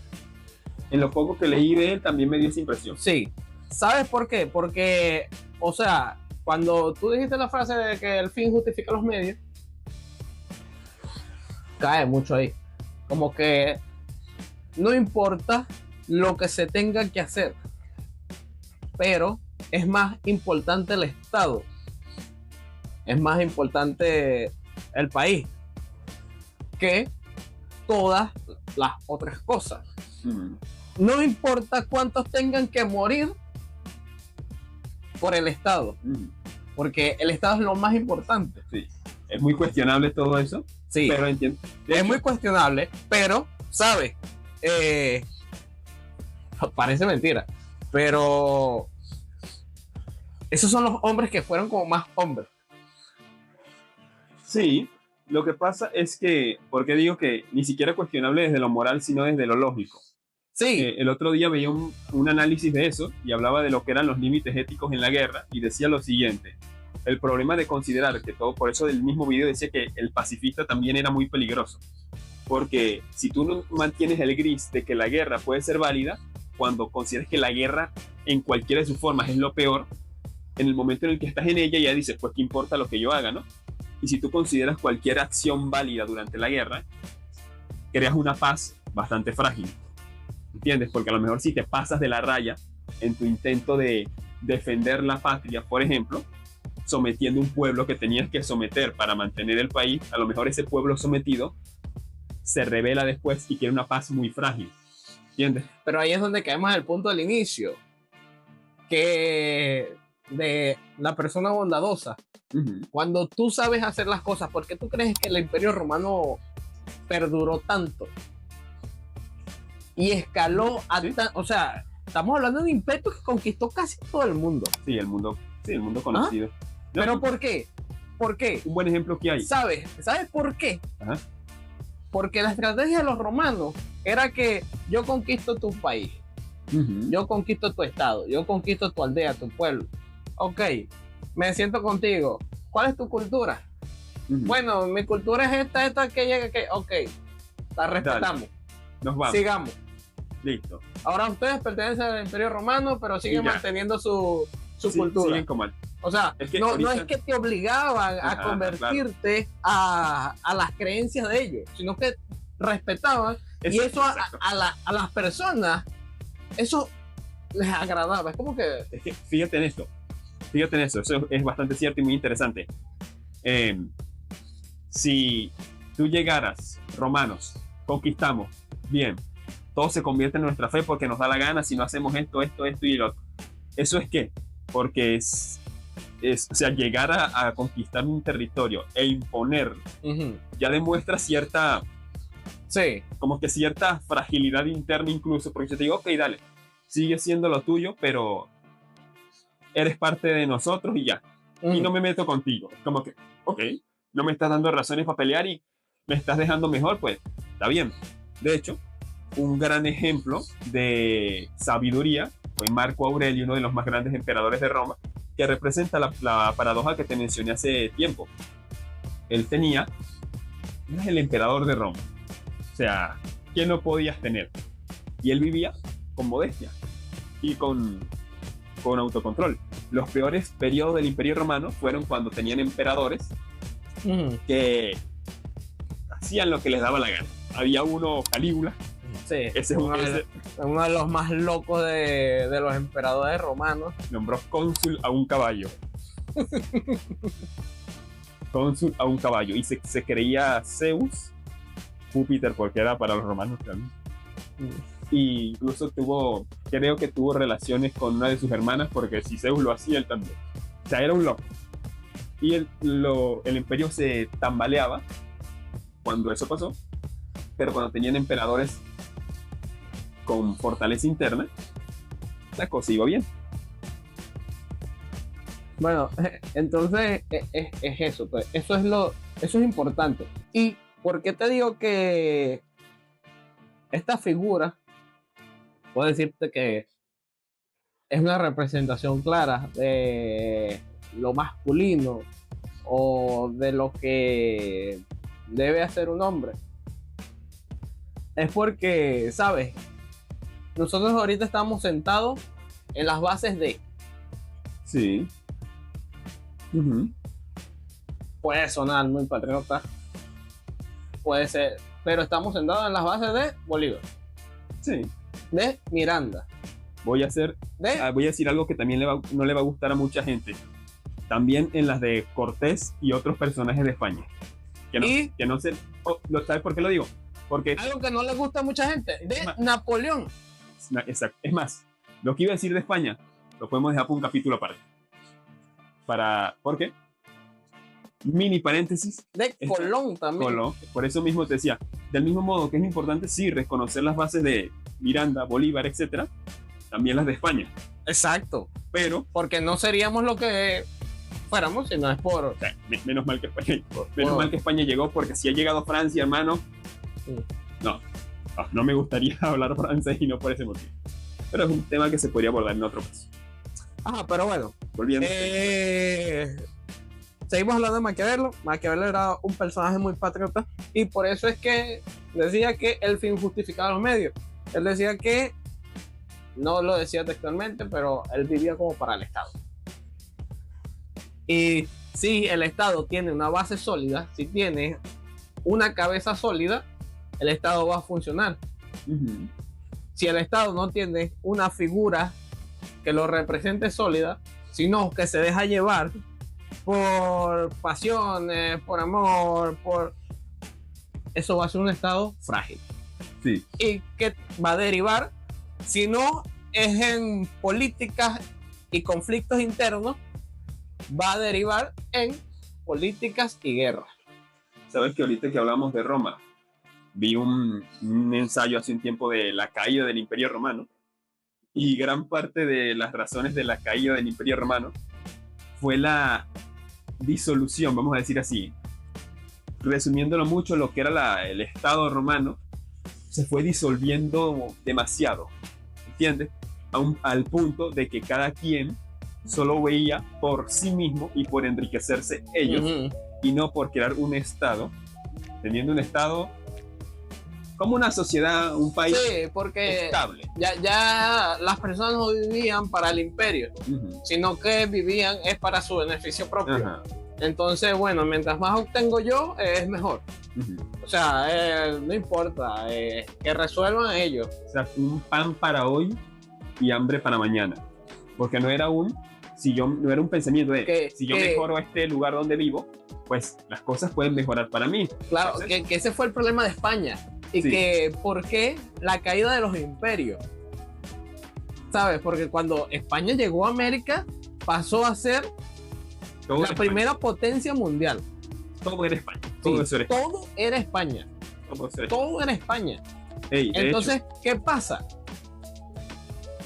S2: en lo poco que leí de él también me dio esa impresión.
S1: Sí. ¿Sabes por qué? Porque, o sea, cuando tú dijiste la frase de que el fin justifica los medios, cae mucho ahí. Como que no importa lo que se tenga que hacer, pero es más importante el Estado, es más importante el país que todas las otras cosas. No importa cuántos tengan que morir por el Estado, porque el Estado es lo más importante.
S2: Sí. Es muy cuestionable todo eso.
S1: Sí,
S2: pero entiendo.
S1: Es muy cuestionable, pero, ¿sabes? Parece mentira, pero esos son los hombres que fueron como más hombres.
S2: Sí, lo que pasa es que, porque digo que ni siquiera cuestionable desde lo moral, sino desde lo lógico.
S1: Sí.
S2: El otro día veía un análisis de eso y hablaba de lo que eran los límites éticos en la guerra y decía lo siguiente: el problema de considerar que todo, por eso del mismo video decía que el pacifista también era muy peligroso, porque si tú no mantienes el gris de que la guerra puede ser válida, cuando consideras que la guerra en cualquiera de sus formas es lo peor, en el momento en el que estás en ella ya dices, pues qué importa lo que yo haga, ¿no? Y si tú consideras cualquier acción válida durante la guerra, creas una paz bastante frágil, ¿entiendes? Porque a lo mejor si te pasas de la raya en tu intento de defender la patria, por ejemplo, sometiendo un pueblo que tenías que someter para mantener el país, a lo mejor ese pueblo sometido se rebela después y quiere una paz muy frágil, ¿entiendes?
S1: Pero ahí es donde caemos al punto del inicio, que de la persona bondadosa. Cuando tú sabes hacer las cosas, ¿por qué tú crees que el Imperio Romano perduró tanto? Y escaló a o sea, estamos hablando de un imperio que conquistó casi todo el mundo.
S2: Sí, el mundo conocido. No,
S1: ¿pero por qué? ¿Por qué?
S2: Un buen ejemplo que hay.
S1: ¿Sabes por qué? Ajá. Porque la estrategia de los romanos era que yo conquisto tu país, yo conquisto tu estado, yo conquisto tu aldea, tu pueblo. Ok, me siento contigo. ¿Cuál es tu cultura? Bueno, mi cultura es esta que llega, que ok, la respetamos.
S2: Dale. Nos vamos.
S1: Sigamos.
S2: Listo.
S1: Ahora ustedes pertenecen al Imperio Romano, pero siguen manteniendo su cultura.
S2: Siguen como
S1: o sea, es que no es que te obligaban a convertirte a las creencias de ellos, sino que respetaban. Y eso a las personas, eso les agradaba. Es como que...
S2: Es que fíjate en eso, eso es bastante cierto y muy interesante. Si tú llegaras, romanos, conquistamos, bien, todo se convierte en nuestra fe porque nos da la gana si no hacemos esto y lo otro. ¿Eso es qué? Porque o sea, llegar a conquistar un territorio e imponer ya demuestra cierta,
S1: sí,
S2: como que cierta fragilidad interna incluso, porque yo te digo, ok, dale, sigue siendo lo tuyo, pero eres parte de nosotros y ya, y no me meto contigo. Es como que, ok, no me estás dando razones para pelear y me estás dejando mejor, pues, está bien. De hecho, un gran ejemplo de sabiduría fue Marco Aurelio, uno de los más grandes emperadores de Roma, que representa la paradoja que te mencioné hace tiempo. Él era el emperador de Roma. O sea, ¿quién no podías tener? Y él vivía con modestia y con autocontrol. Los peores periodos del Imperio Romano fueron cuando tenían emperadores que hacían lo que les daba la gana. Había uno, Calígula.
S1: Sí,
S2: ese es
S1: uno de los más locos de los emperadores romanos.
S2: Nombró cónsul a un caballo. Cónsul a un caballo. Y se creía Zeus, Júpiter, porque era para los romanos también. Y incluso creo que tuvo relaciones con una de sus hermanas, porque si Zeus lo hacía, él también. O sea, era un loco. Y el imperio se tambaleaba cuando eso pasó, pero cuando tenían emperadores con fortaleza interna, la cosa iba bien.
S1: Bueno, entonces es eso, pues. Eso es importante. ¿Y por qué te digo que esta figura, puedo decirte que es una representación clara de lo masculino o de lo que debe hacer un hombre? Es porque, ¿sabes? Nosotros ahorita estamos sentados en las bases de...
S2: Sí.
S1: Puede sonar muy patriota, puede ser, pero estamos sentados en las bases de Bolívar.
S2: Sí.
S1: De Miranda.
S2: Voy a decir algo que también no le va a gustar a mucha gente. También en las de Cortés y otros personajes de España. Que no sé... ¿Sabes por qué lo digo? Porque...
S1: algo que no le gusta a mucha gente. De Napoleón.
S2: Exacto. Es más, lo que iba a decir de España lo podemos dejar por un capítulo aparte. ¿Por qué? Mini paréntesis.
S1: De Colón también.
S2: Colón. Por eso mismo te decía, del mismo modo que es importante sí reconocer las bases de Miranda, Bolívar, etcétera, también las de España.
S1: Exacto.
S2: Pero
S1: porque no seríamos lo que fuéramos si no es por...
S2: O sea, menos mal que España, mal que España llegó, porque si ha llegado Francia, hermano,
S1: sí.
S2: No me gustaría hablar francés y no por ese motivo. Pero es un tema que se podría abordar en otro caso.
S1: Pero bueno.
S2: Volviendo.
S1: Seguimos hablando de Maquiavelo. Maquiavelo era un personaje muy patriota y por eso es que decía que el fin justificaba los medios. Él decía que, no lo decía textualmente, pero él vivía como para el Estado. Y si el Estado tiene una base sólida, si tiene una cabeza sólida, el Estado va a funcionar. Si el Estado no tiene una figura que lo represente sólida, sino que se deja llevar por pasiones, por amor, eso va a ser un Estado frágil.
S2: Sí.
S1: ¿Y qué va a derivar? Si no es en políticas y conflictos internos, va a derivar en políticas y guerras.
S2: Sabes que ahorita que hablamos de Roma, vi un ensayo hace un tiempo de la caída del Imperio Romano, y gran parte de las razones de la caída del Imperio Romano fue la disolución, vamos a decir así. Resumiéndolo mucho, lo que era el Estado romano se fue disolviendo demasiado, ¿entiendes? Al punto de que cada quien solo veía por sí mismo y por enriquecerse ellos, y no por crear un Estado, teniendo un Estado como una sociedad, un país estable.
S1: Ya las personas no vivían para el imperio, sino que vivían es para su beneficio propio. Entonces, bueno, mientras más obtengo yo, es mejor. O sea, no importa, que resuelvan ellos.
S2: O sea, un pan para hoy y hambre para mañana. Porque no era un pensamiento de si yo mejoro este lugar donde vivo, pues las cosas pueden mejorar para mí.
S1: Claro, que ese fue el problema de España. Y
S2: Sí.
S1: que, ¿por qué la caída de los imperios? ¿Sabes? Porque cuando España llegó a América, pasó a ser
S2: Todo
S1: la
S2: era
S1: primera potencia mundial.
S2: España. Todo era España. Todo
S1: Sí,
S2: eso era España.
S1: todo era España.
S2: Todo eso era España.
S1: Todo era España.
S2: Ey, de
S1: Entonces,
S2: hecho,
S1: ¿qué pasa?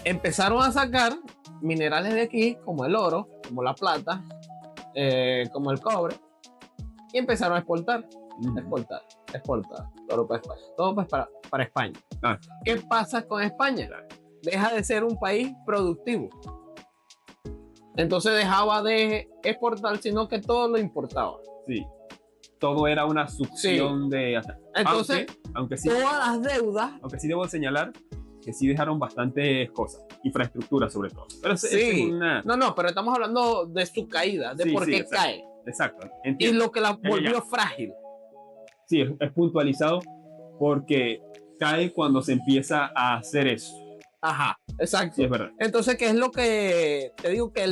S1: Empezaron a sacar minerales de aquí, como el oro, como la plata, como el cobre, y empezaron a exportar. Exportar. Todo para España. Todo pues para España.
S2: Ah.
S1: ¿Qué pasa con España? Deja de ser un país productivo. Entonces dejaba de exportar, sino que todo lo importaba.
S2: sí. Todo era una succión de...
S1: Entonces,
S2: aunque sí,
S1: todas las deudas...
S2: aunque sí debo señalar que sí dejaron bastantes cosas, infraestructura sobre todo. Pero
S1: Sí.
S2: es una...
S1: No, pero estamos hablando de su caída, de
S2: Sí,
S1: por
S2: sí,
S1: qué
S2: exacto.
S1: cae.
S2: Exacto.
S1: Y
S2: Entiendo.
S1: lo que la
S2: Ya.
S1: volvió frágil.
S2: Sí, es puntualizado porque cae cuando se empieza a hacer eso.
S1: Ajá, exacto.
S2: Sí, es verdad.
S1: Entonces, ¿qué es lo que te digo? ¿Qué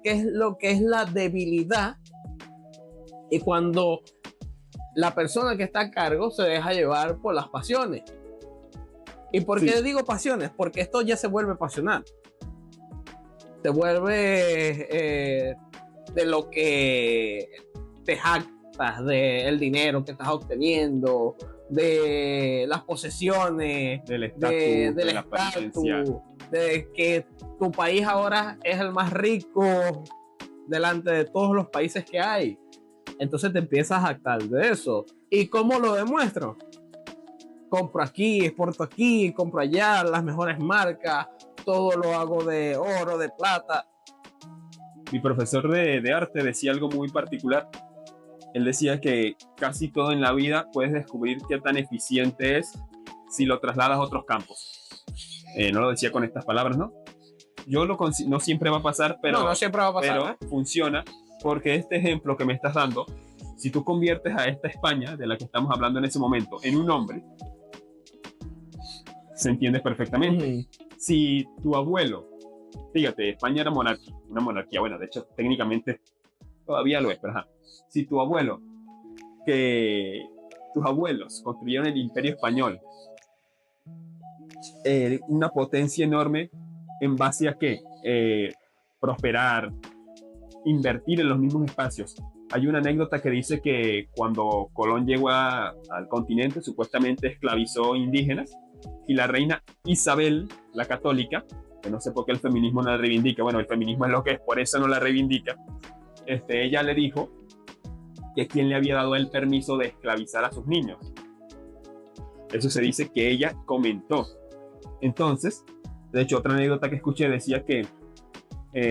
S1: es lo que es la debilidad? Y cuando la persona que está a cargo se deja llevar por las pasiones. ¿Y por qué
S2: Sí.
S1: digo pasiones? Porque esto ya se vuelve pasional. Se vuelve de lo que te jactas, del dinero que estás obteniendo, de las posesiones,
S2: Del estatus,
S1: del
S2: de la apariencia.
S1: estatus, de que tu país ahora es el más rico delante de todos los países que hay. Entonces te empiezas a jactar de eso. ¿Y cómo lo demuestro? Compro aquí, exporto aquí, compro allá, las mejores marcas, todo lo hago de oro, de plata.
S2: Mi profesor de arte decía algo muy particular. Él decía que casi todo en la vida puedes descubrir qué tan eficiente es si lo trasladas a otros campos. No lo decía con estas palabras, ¿no? No siempre va a pasar, pero,
S1: no siempre va a pasar.
S2: pero funciona porque este ejemplo que me estás dando, si tú conviertes a esta España de la que estamos hablando en ese momento en un hombre, se entiende perfectamente. Si tu abuelo, fíjate, España era una monarquía, bueno, de hecho técnicamente todavía lo es, pero ajá. Si tu abuelo, tus abuelos construyeron el Imperio Español, una potencia enorme, ¿en base a qué? Prosperar, invertir en los mismos espacios. Hay una anécdota que dice que cuando Colón llegó al continente, supuestamente esclavizó indígenas, y la reina Isabel, la católica, que no sé por qué el feminismo no la reivindica, bueno, el feminismo es lo que es, por eso no la reivindica, ella le dijo que quién le había dado el permiso de esclavizar a sus niños. Eso se dice que ella comentó. Entonces, de hecho, otra anécdota que escuché decía que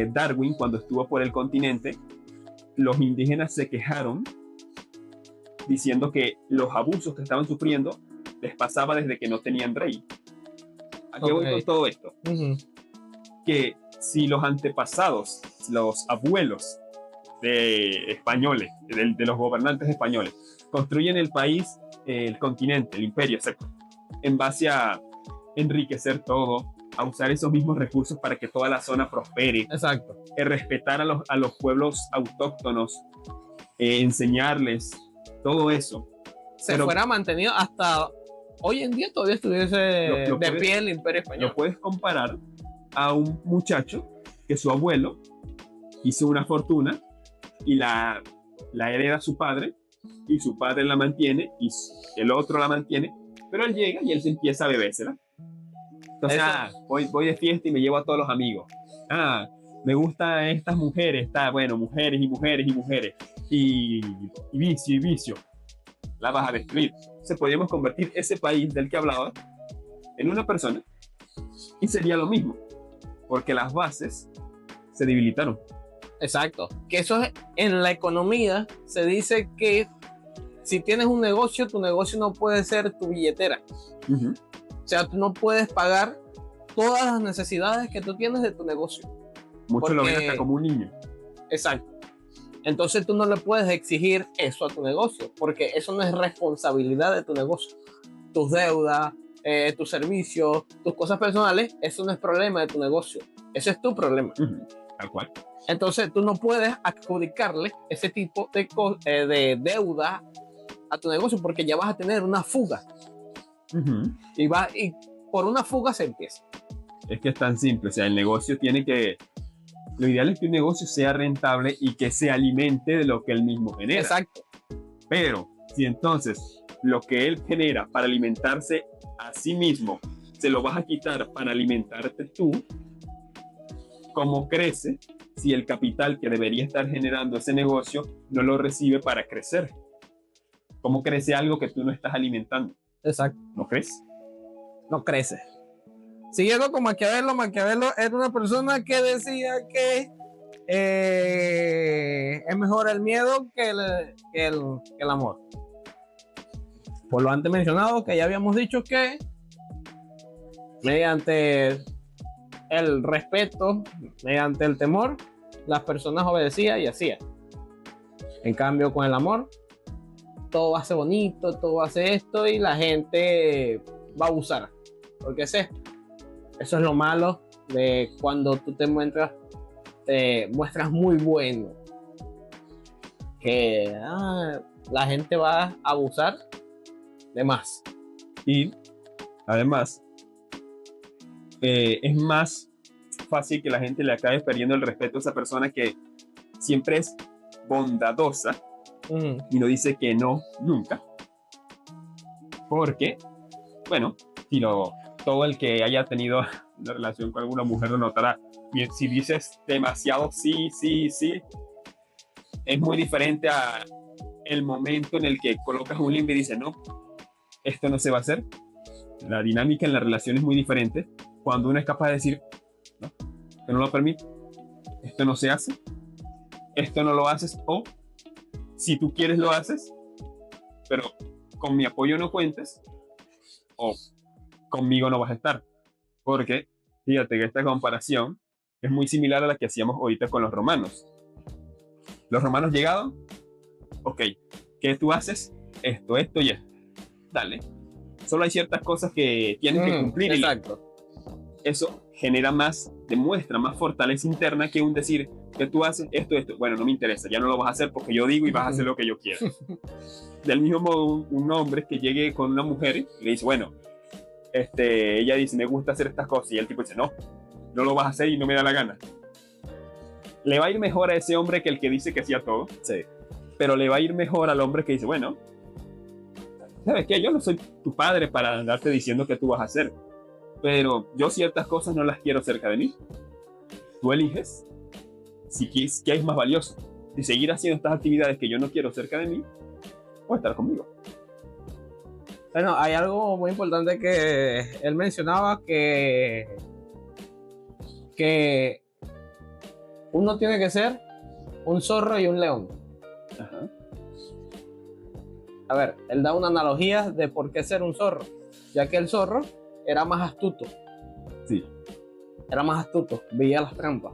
S2: Darwin, cuando estuvo por el continente, los indígenas se quejaron diciendo que los abusos que estaban sufriendo les pasaba desde que no tenían rey. ¿A qué voy con todo esto? Que si los antepasados, los abuelos de españoles, de los gobernantes españoles, construyen el país, el continente, el imperio, etc., en base a enriquecer todo, a usar esos mismos recursos para que toda la zona prospere.
S1: Exacto.
S2: Respetar a los pueblos autóctonos, enseñarles todo eso.
S1: Pero fuera mantenido hasta hoy en día, todavía estuviese de pie el Imperio Español.
S2: Lo puedes comparar a un muchacho que su abuelo hizo una fortuna y la hereda su padre, y su padre la mantiene y el otro la mantiene, pero él llega y él se empieza a bebérsela. Entonces, voy de fiesta y me llevo a todos los amigos. Me gustan estas mujeres, bueno, mujeres y mujeres y mujeres, y vicio y vicio. La vas a destruir. Entonces podríamos convertir ese país del que hablaba en una persona y sería lo mismo, porque las bases se debilitaron.
S1: Exacto. Que eso es, en la economía se dice que si tienes un negocio, tu negocio no puede ser tu billetera. O sea, tú no puedes pagar todas las necesidades que tú tienes de tu negocio.
S2: Muchos lo ven hasta como un niño.
S1: Exacto. Entonces tú no le puedes exigir eso a tu negocio, porque eso no es responsabilidad de tu negocio. Tus deudas, tus servicios, tus cosas personales, eso no es problema de tu negocio. Ese es tu problema.
S2: Tal cual.
S1: Entonces tú no puedes adjudicarle ese tipo de deuda a tu negocio porque ya vas a tener una fuga. Y por una fuga se empieza.
S2: Es que es tan simple, o sea, el negocio tiene que... Lo ideal es que un negocio sea rentable y que se alimente de lo que él mismo genera.
S1: Exacto.
S2: Pero si entonces lo que él genera para alimentarse a sí mismo se lo vas a quitar para alimentarte tú, ¿cómo crece si el capital que debería estar generando ese negocio no lo recibe para crecer? ¿Cómo crece algo que tú no estás alimentando?
S1: Exacto.
S2: ¿No crees?
S1: No crece. Siguiendo con Maquiavelo, Maquiavelo era una persona que decía que es mejor el miedo que el amor. Por lo antes mencionado, que ya habíamos dicho que mediante el respeto, mediante el temor, las personas obedecían y hacían. En cambio, con el amor, todo va a ser bonito, todo va a ser esto y la gente va a abusar. Porque eso es lo malo de cuando tú te muestras muy bueno. Que la gente va a abusar de más.
S2: Y además, es más fácil que la gente le acabe perdiendo el respeto a esa persona que siempre es bondadosa y no dice que no nunca. Porque, bueno, todo el que haya tenido una relación con alguna mujer lo notará. Bien, si dices demasiado sí, es muy diferente a el momento en el que colocas un límite y dices, no, esto no se va a hacer. La dinámica en la relación es muy diferente cuando uno es capaz de decir, no, esto no lo permito, esto no se hace, esto no lo haces, o si tú quieres lo haces, pero con mi apoyo no cuentes, o conmigo no vas a estar. Porque fíjate que esta comparación es muy similar a la que hacíamos ahorita con los romanos. Los romanos llegaban, ok, ¿qué tú haces? Esto y esto. Dale. Solo hay ciertas cosas que tienes que cumplir.
S1: Exacto.
S2: Y eso genera demuestra más fortaleza interna que un decir que tú haces esto. Bueno, no me interesa, ya no lo vas a hacer porque yo digo y vas a hacer lo que yo quiero. Del mismo modo, un hombre que llegue con una mujer y le dice, bueno, ella dice, me gusta hacer estas cosas, y el tipo dice, no lo vas a hacer y no me da la gana. Le va a ir mejor a ese hombre que el que dice que hacía todo.
S1: Sí.
S2: Pero le va a ir mejor al hombre que dice, bueno, ¿sabes qué? Yo no soy tu padre para andarte diciendo que tú vas a hacer, pero yo ciertas cosas no las quiero cerca de mí. Tú eliges qué es más valioso, si seguir haciendo estas actividades que yo no quiero cerca de mí o estar conmigo.
S1: Bueno, hay algo muy importante que él mencionaba, que uno tiene que ser un zorro y un león.
S2: Ajá.
S1: A ver, él da una analogía de por qué ser un zorro, ya que el zorro era más astuto.
S2: Sí.
S1: Era más astuto, veía las trampas,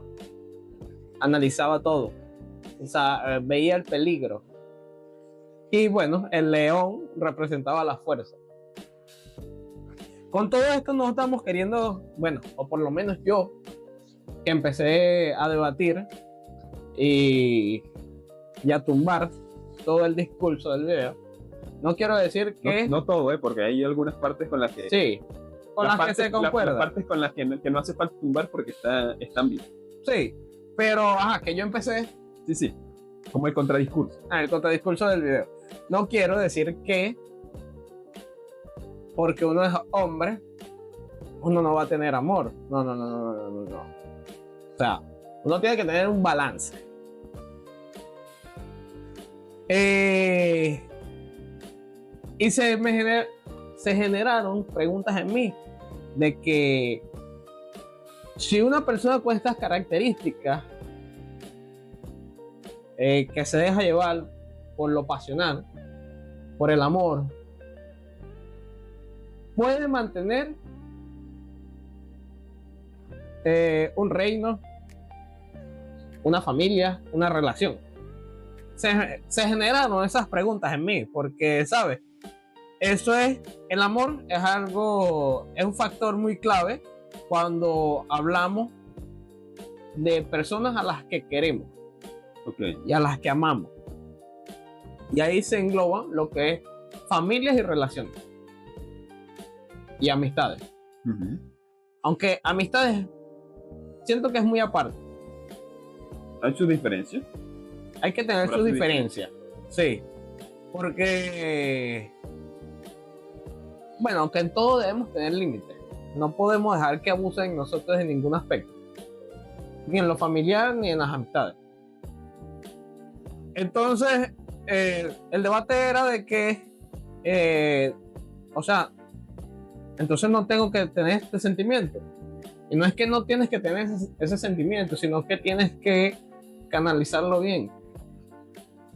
S1: analizaba todo, o sea, veía el peligro. Y bueno, el león representaba la fuerza. Con todo esto nos estamos queriendo, bueno, o por lo menos yo, que empecé a debatir y a tumbar todo el discurso del video. No quiero decir que...
S2: No todo, porque hay algunas partes con las que...
S1: Sí, con las que se concuerda.
S2: Las partes con las que no hace falta tumbar porque están bien.
S1: Sí, pero que yo empecé...
S2: Sí, como el contradiscurso.
S1: El contradiscurso del video. No quiero decir que porque uno es hombre, uno no va a tener amor. No. O sea, uno tiene que tener un balance. Y se generaron preguntas en mí de que si una persona con estas características que se deja llevar por lo pasional, por el amor, puede mantener un reino, una familia, una relación. Se generaron esas preguntas en mí porque, ¿sabes? Eso es, el amor es algo, es un factor muy clave cuando hablamos de personas a las que queremos y a las que amamos. Y ahí se engloba lo que es familias y relaciones. Y amistades. Aunque amistades siento que es muy aparte.
S2: ¿Hay su diferencia?
S1: Hay que tener su diferencia. Sí. Porque, bueno, aunque en todo debemos tener límites. No podemos dejar que abusen de nosotros en ningún aspecto. Ni en lo familiar ni en las amistades. Entonces, el debate era de que, o sea, entonces no tengo que tener este sentimiento. Y no es que no tienes que tener ese sentimiento, sino que tienes que canalizarlo bien.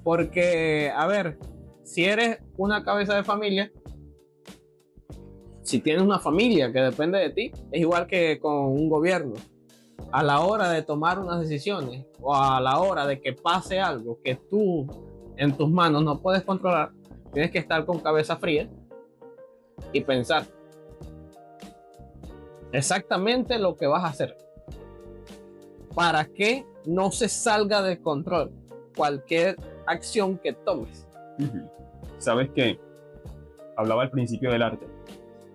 S1: Porque, a ver, si eres una cabeza de familia, si tienes una familia que depende de ti, es igual que con un gobierno. A la hora de tomar unas decisiones o a la hora de que pase algo que tú en tus manos no puedes controlar, tienes que estar con cabeza fría y pensar exactamente lo que vas a hacer para que no se salga de control cualquier acción que tomes.
S2: ¿Sabes qué? Hablaba al principio del arte.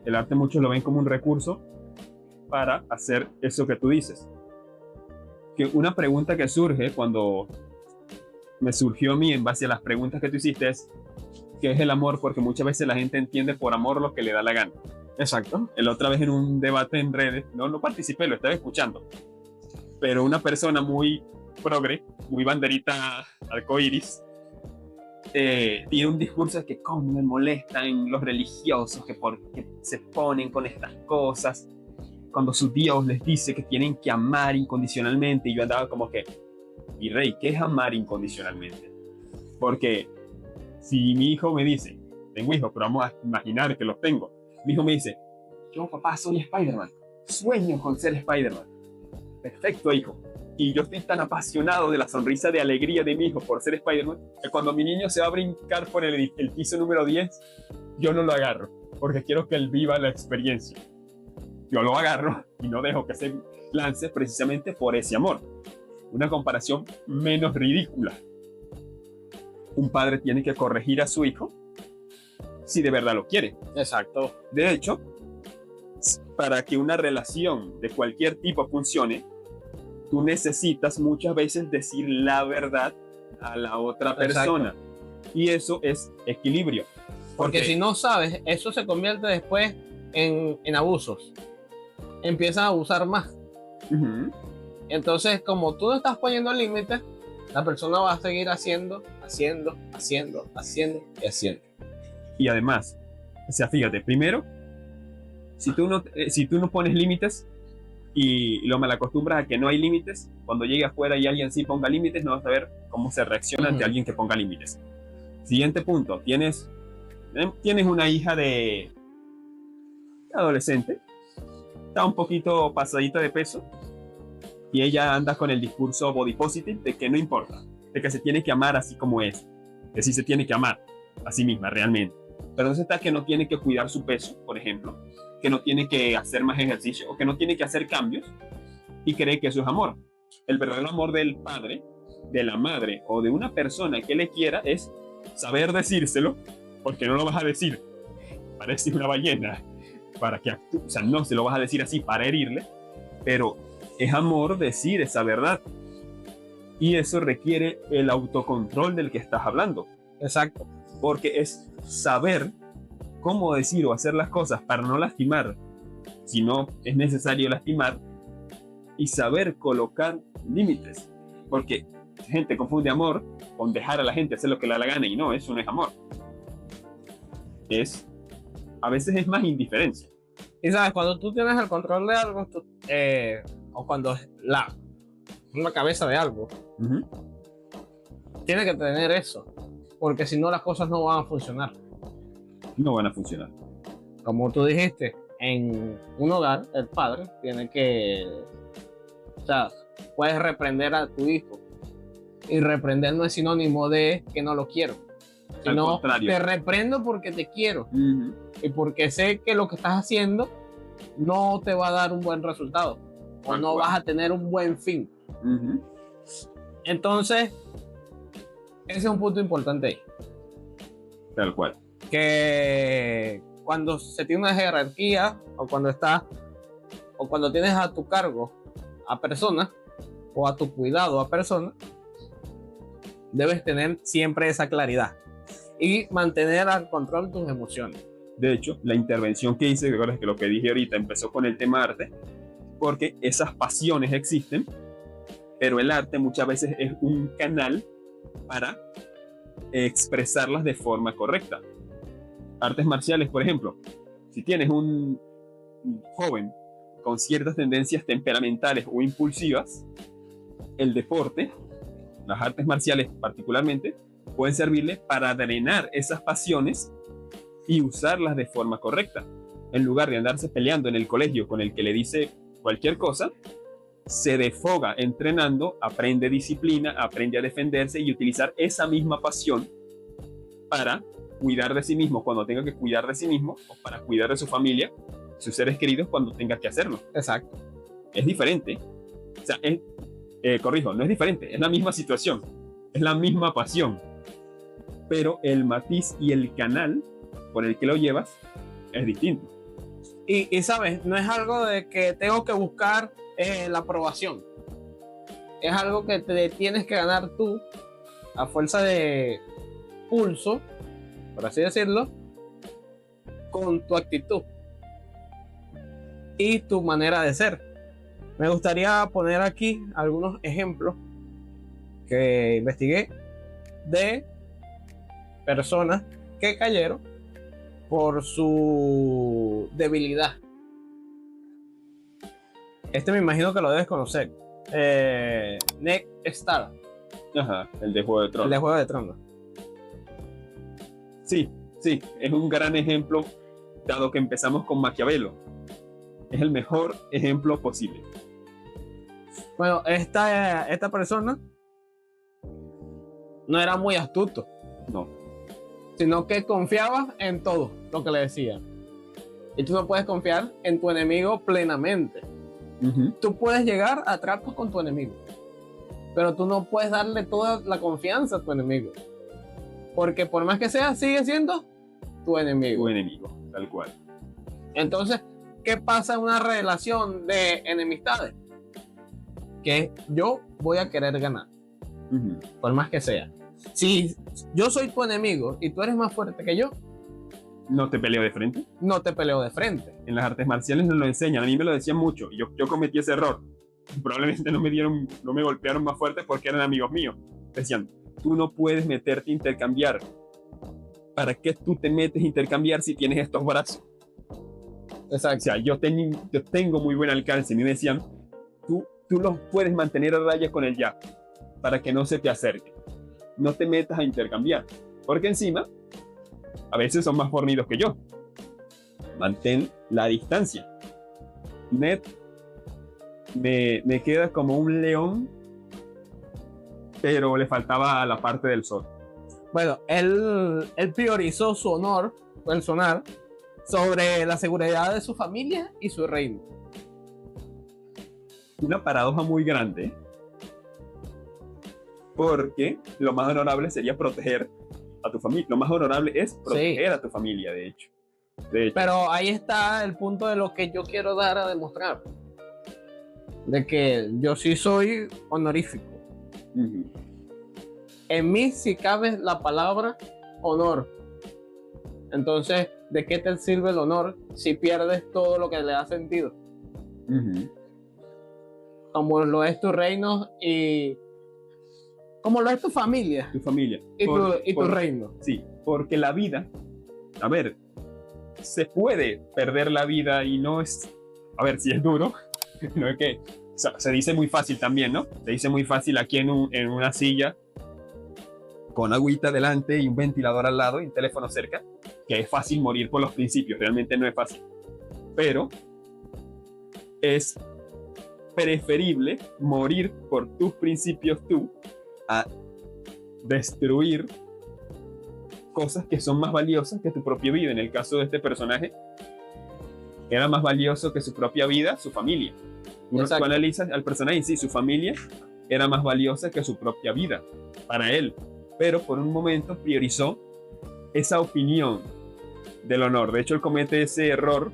S2: El arte muchos lo ven como un recurso para hacer eso que tú dices. Que una pregunta que surge cuando me surgió a mí en base a las preguntas que tú hiciste es ¿qué es el amor? Porque muchas veces la gente entiende por amor lo que le da la gana.
S1: Exacto.
S2: El otra vez en un debate en redes, no participé, lo estaba escuchando, pero una persona muy progre, muy banderita arcoíris, tiene un discurso de que cómo me molestan los religiosos, que porque se ponen con estas cosas, cuando su Dios les dice que tienen que amar incondicionalmente, y yo andaba como que, y rey, ¿qué es amar incondicionalmente? Porque si mi hijo me dice, tengo hijos, pero vamos a imaginar que los tengo, mi hijo me dice, yo papá soy Spider-Man, sueño con ser Spider-Man. Perfecto, hijo. Y yo estoy tan apasionado de la sonrisa de alegría de mi hijo por ser Spider-Man, que cuando mi niño se va a brincar por el piso número 10, yo no lo agarro, porque quiero que él viva la experiencia. Yo lo agarro y no dejo que se lance precisamente por ese amor. Una comparación menos ridícula. Un padre tiene que corregir a su hijo si de verdad lo quiere.
S1: Exacto.
S2: De hecho, para que una relación de cualquier tipo funcione, tú necesitas muchas veces decir la verdad a la otra persona. Exacto. Y eso es equilibrio.
S1: Porque si no sabes, eso se convierte después en abusos. Empiezan a abusar más. Entonces, como tú no estás poniendo límites, la persona va a seguir haciendo.
S2: Y además, o sea, fíjate, primero, si tú no pones límites y lo malacostumbras a que no hay límites, cuando llegue afuera y alguien sí ponga límites, no vas a ver cómo se reacciona ante alguien que ponga límites. Siguiente punto, tienes una hija de adolescente, está un poquito pasadita de peso, y ella anda con el discurso body positive de que no importa, de que se tiene que amar así como es, que sí se tiene que amar a sí misma realmente. Pero entonces está que no tiene que cuidar su peso, por ejemplo, que no tiene que hacer más ejercicio o que no tiene que hacer cambios, y cree que eso es amor. El verdadero amor del padre, de la madre o de una persona que le quiera es saber decírselo, porque no lo vas a decir parece una ballena para que actúe, o sea, no se lo vas a decir así para herirle, pero es amor decir esa verdad, y eso requiere el autocontrol del que estás hablando.
S1: Exacto.
S2: Porque es saber cómo decir o hacer las cosas para no lastimar, si no es necesario lastimar, y saber colocar límites. Porque la gente confunde amor con dejar a la gente hacer lo que le da la gana, y no, eso no es amor. A veces es más indiferencia.
S1: Y sabes, cuando tú tienes el control de algo, o cuando la cabeza de algo, tienes que tener eso. Porque si no, las cosas no van a funcionar.
S2: No van a funcionar.
S1: Como tú dijiste, en un hogar, el padre tiene que... O sea, puedes reprender a tu hijo. Y reprender no es sinónimo de que no lo quiero.
S2: Al
S1: sino
S2: contrario.
S1: te reprendo porque te quiero
S2: Ujú.
S1: y porque sé que lo que estás haciendo no te va a dar un buen resultado o
S2: Tal
S1: no
S2: cual.
S1: vas a tener un buen fin.
S2: Ujú.
S1: Entonces, ese es un punto importante ahí.
S2: Tal cual.
S1: Que cuando se tiene una jerarquía o cuando tienes a tu cargo a personas o a tu cuidado a personas, debes tener siempre esa claridad y mantener al control tus emociones.
S2: De hecho, la intervención que hice, recuerdas que lo que dije ahorita empezó con el tema arte, porque esas pasiones existen, pero el arte muchas veces es un canal para expresarlas de forma correcta. Artes marciales, por ejemplo, si tienes un joven con ciertas tendencias temperamentales o impulsivas, el deporte, las artes marciales particularmente, pueden servirle para drenar esas pasiones y usarlas de forma correcta. En lugar de andarse peleando en el colegio con el que le dice cualquier cosa, se defoga entrenando, aprende disciplina, aprende a defenderse y utilizar esa misma pasión para cuidar de sí mismo cuando tenga que cuidar de sí mismo o para cuidar de su familia, sus seres queridos cuando tenga que hacerlo.
S1: Exacto.
S2: Es diferente. O sea, corrijo, no es diferente, es la misma situación, es la misma pasión, pero el matiz y el canal por el que lo llevas es distinto.
S1: Y sabes, no es algo de que tengo que buscar la aprobación. Es algo que te tienes que ganar tú a fuerza de pulso, por así decirlo, con tu actitud y tu manera de ser. Me gustaría poner aquí algunos ejemplos que investigué de personas que cayeron por su debilidad. Este me imagino que lo debes conocer. Ned Stark,
S2: Ajá, el de Juego de
S1: el
S2: Tronos.
S1: de Juego de Tronos.
S2: Sí, sí, es un gran ejemplo, dado que empezamos con Maquiavelo. Es el mejor ejemplo posible.
S1: Bueno, esta persona no era muy astuto,
S2: No.
S1: sino que confiaba en todo lo que le decían. Y tú no puedes confiar en tu enemigo plenamente.
S2: Uh-huh.
S1: Tú puedes llegar a tratos con tu enemigo, pero tú no puedes darle toda la confianza a tu enemigo. Porque por más que sea, sigue siendo tu enemigo.
S2: Tu enemigo, tal cual.
S1: Entonces, ¿qué pasa en una relación de enemistades? Que yo voy a querer ganar,
S2: Uh-huh.
S1: por más que sea. Si yo soy tu enemigo y tú eres más fuerte que yo,
S2: No te peleo de frente.
S1: no te peleo de frente.
S2: En las artes marciales nos lo enseñan. A mí me lo decían mucho. Y yo cometí ese error. Probablemente no me golpearon más fuerte porque eran amigos míos. Decían, tú no puedes meterte a intercambiar. ¿Para qué tú te metes a intercambiar si tienes estos brazos?
S1: Exacto.
S2: O sea, yo tengo muy buen alcance. A mí me decían, tú los puedes mantener a raya con el jab para que no se te acerque. No te metas a intercambiar. Porque encima, a veces son más fornidos que yo. Mantén la distancia. Ned me queda como un león, pero le faltaba la parte del sol.
S1: Bueno, él priorizó su honor personal sobre la seguridad de su familia y su reino.
S2: Una paradoja muy grande, porque lo más honorable sería proteger a tu familia. Lo más honorable es proteger a tu familia, de hecho.
S1: Pero ahí está el punto de lo que yo quiero dar a demostrar. De que yo sí soy honorífico.
S2: Uh-huh.
S1: En mí sí cabe la palabra honor. Entonces, ¿de qué te sirve el honor si pierdes todo lo que le da sentido?
S2: Uh-huh.
S1: Como lo es tu reino y... como lo es tu familia.
S2: Tu familia.
S1: Y tu reino.
S2: Sí, porque la vida... A ver, se puede perder la vida y no es... A ver, si es duro, no es que... O sea, se dice muy fácil también, ¿no? Se dice muy fácil aquí en una silla con agüita delante y un ventilador al lado y un teléfono cerca, que es fácil morir por los principios, realmente no es fácil. Pero es preferible morir por tus principios tú a destruir cosas que son más valiosas que tu propia vida. En el caso de este personaje, era más valioso que su propia vida, su familia. Tú analizas al personaje y sí, su familia era más valiosa que su propia vida para él, pero por un momento priorizó esa opinión del honor. De hecho, él comete ese error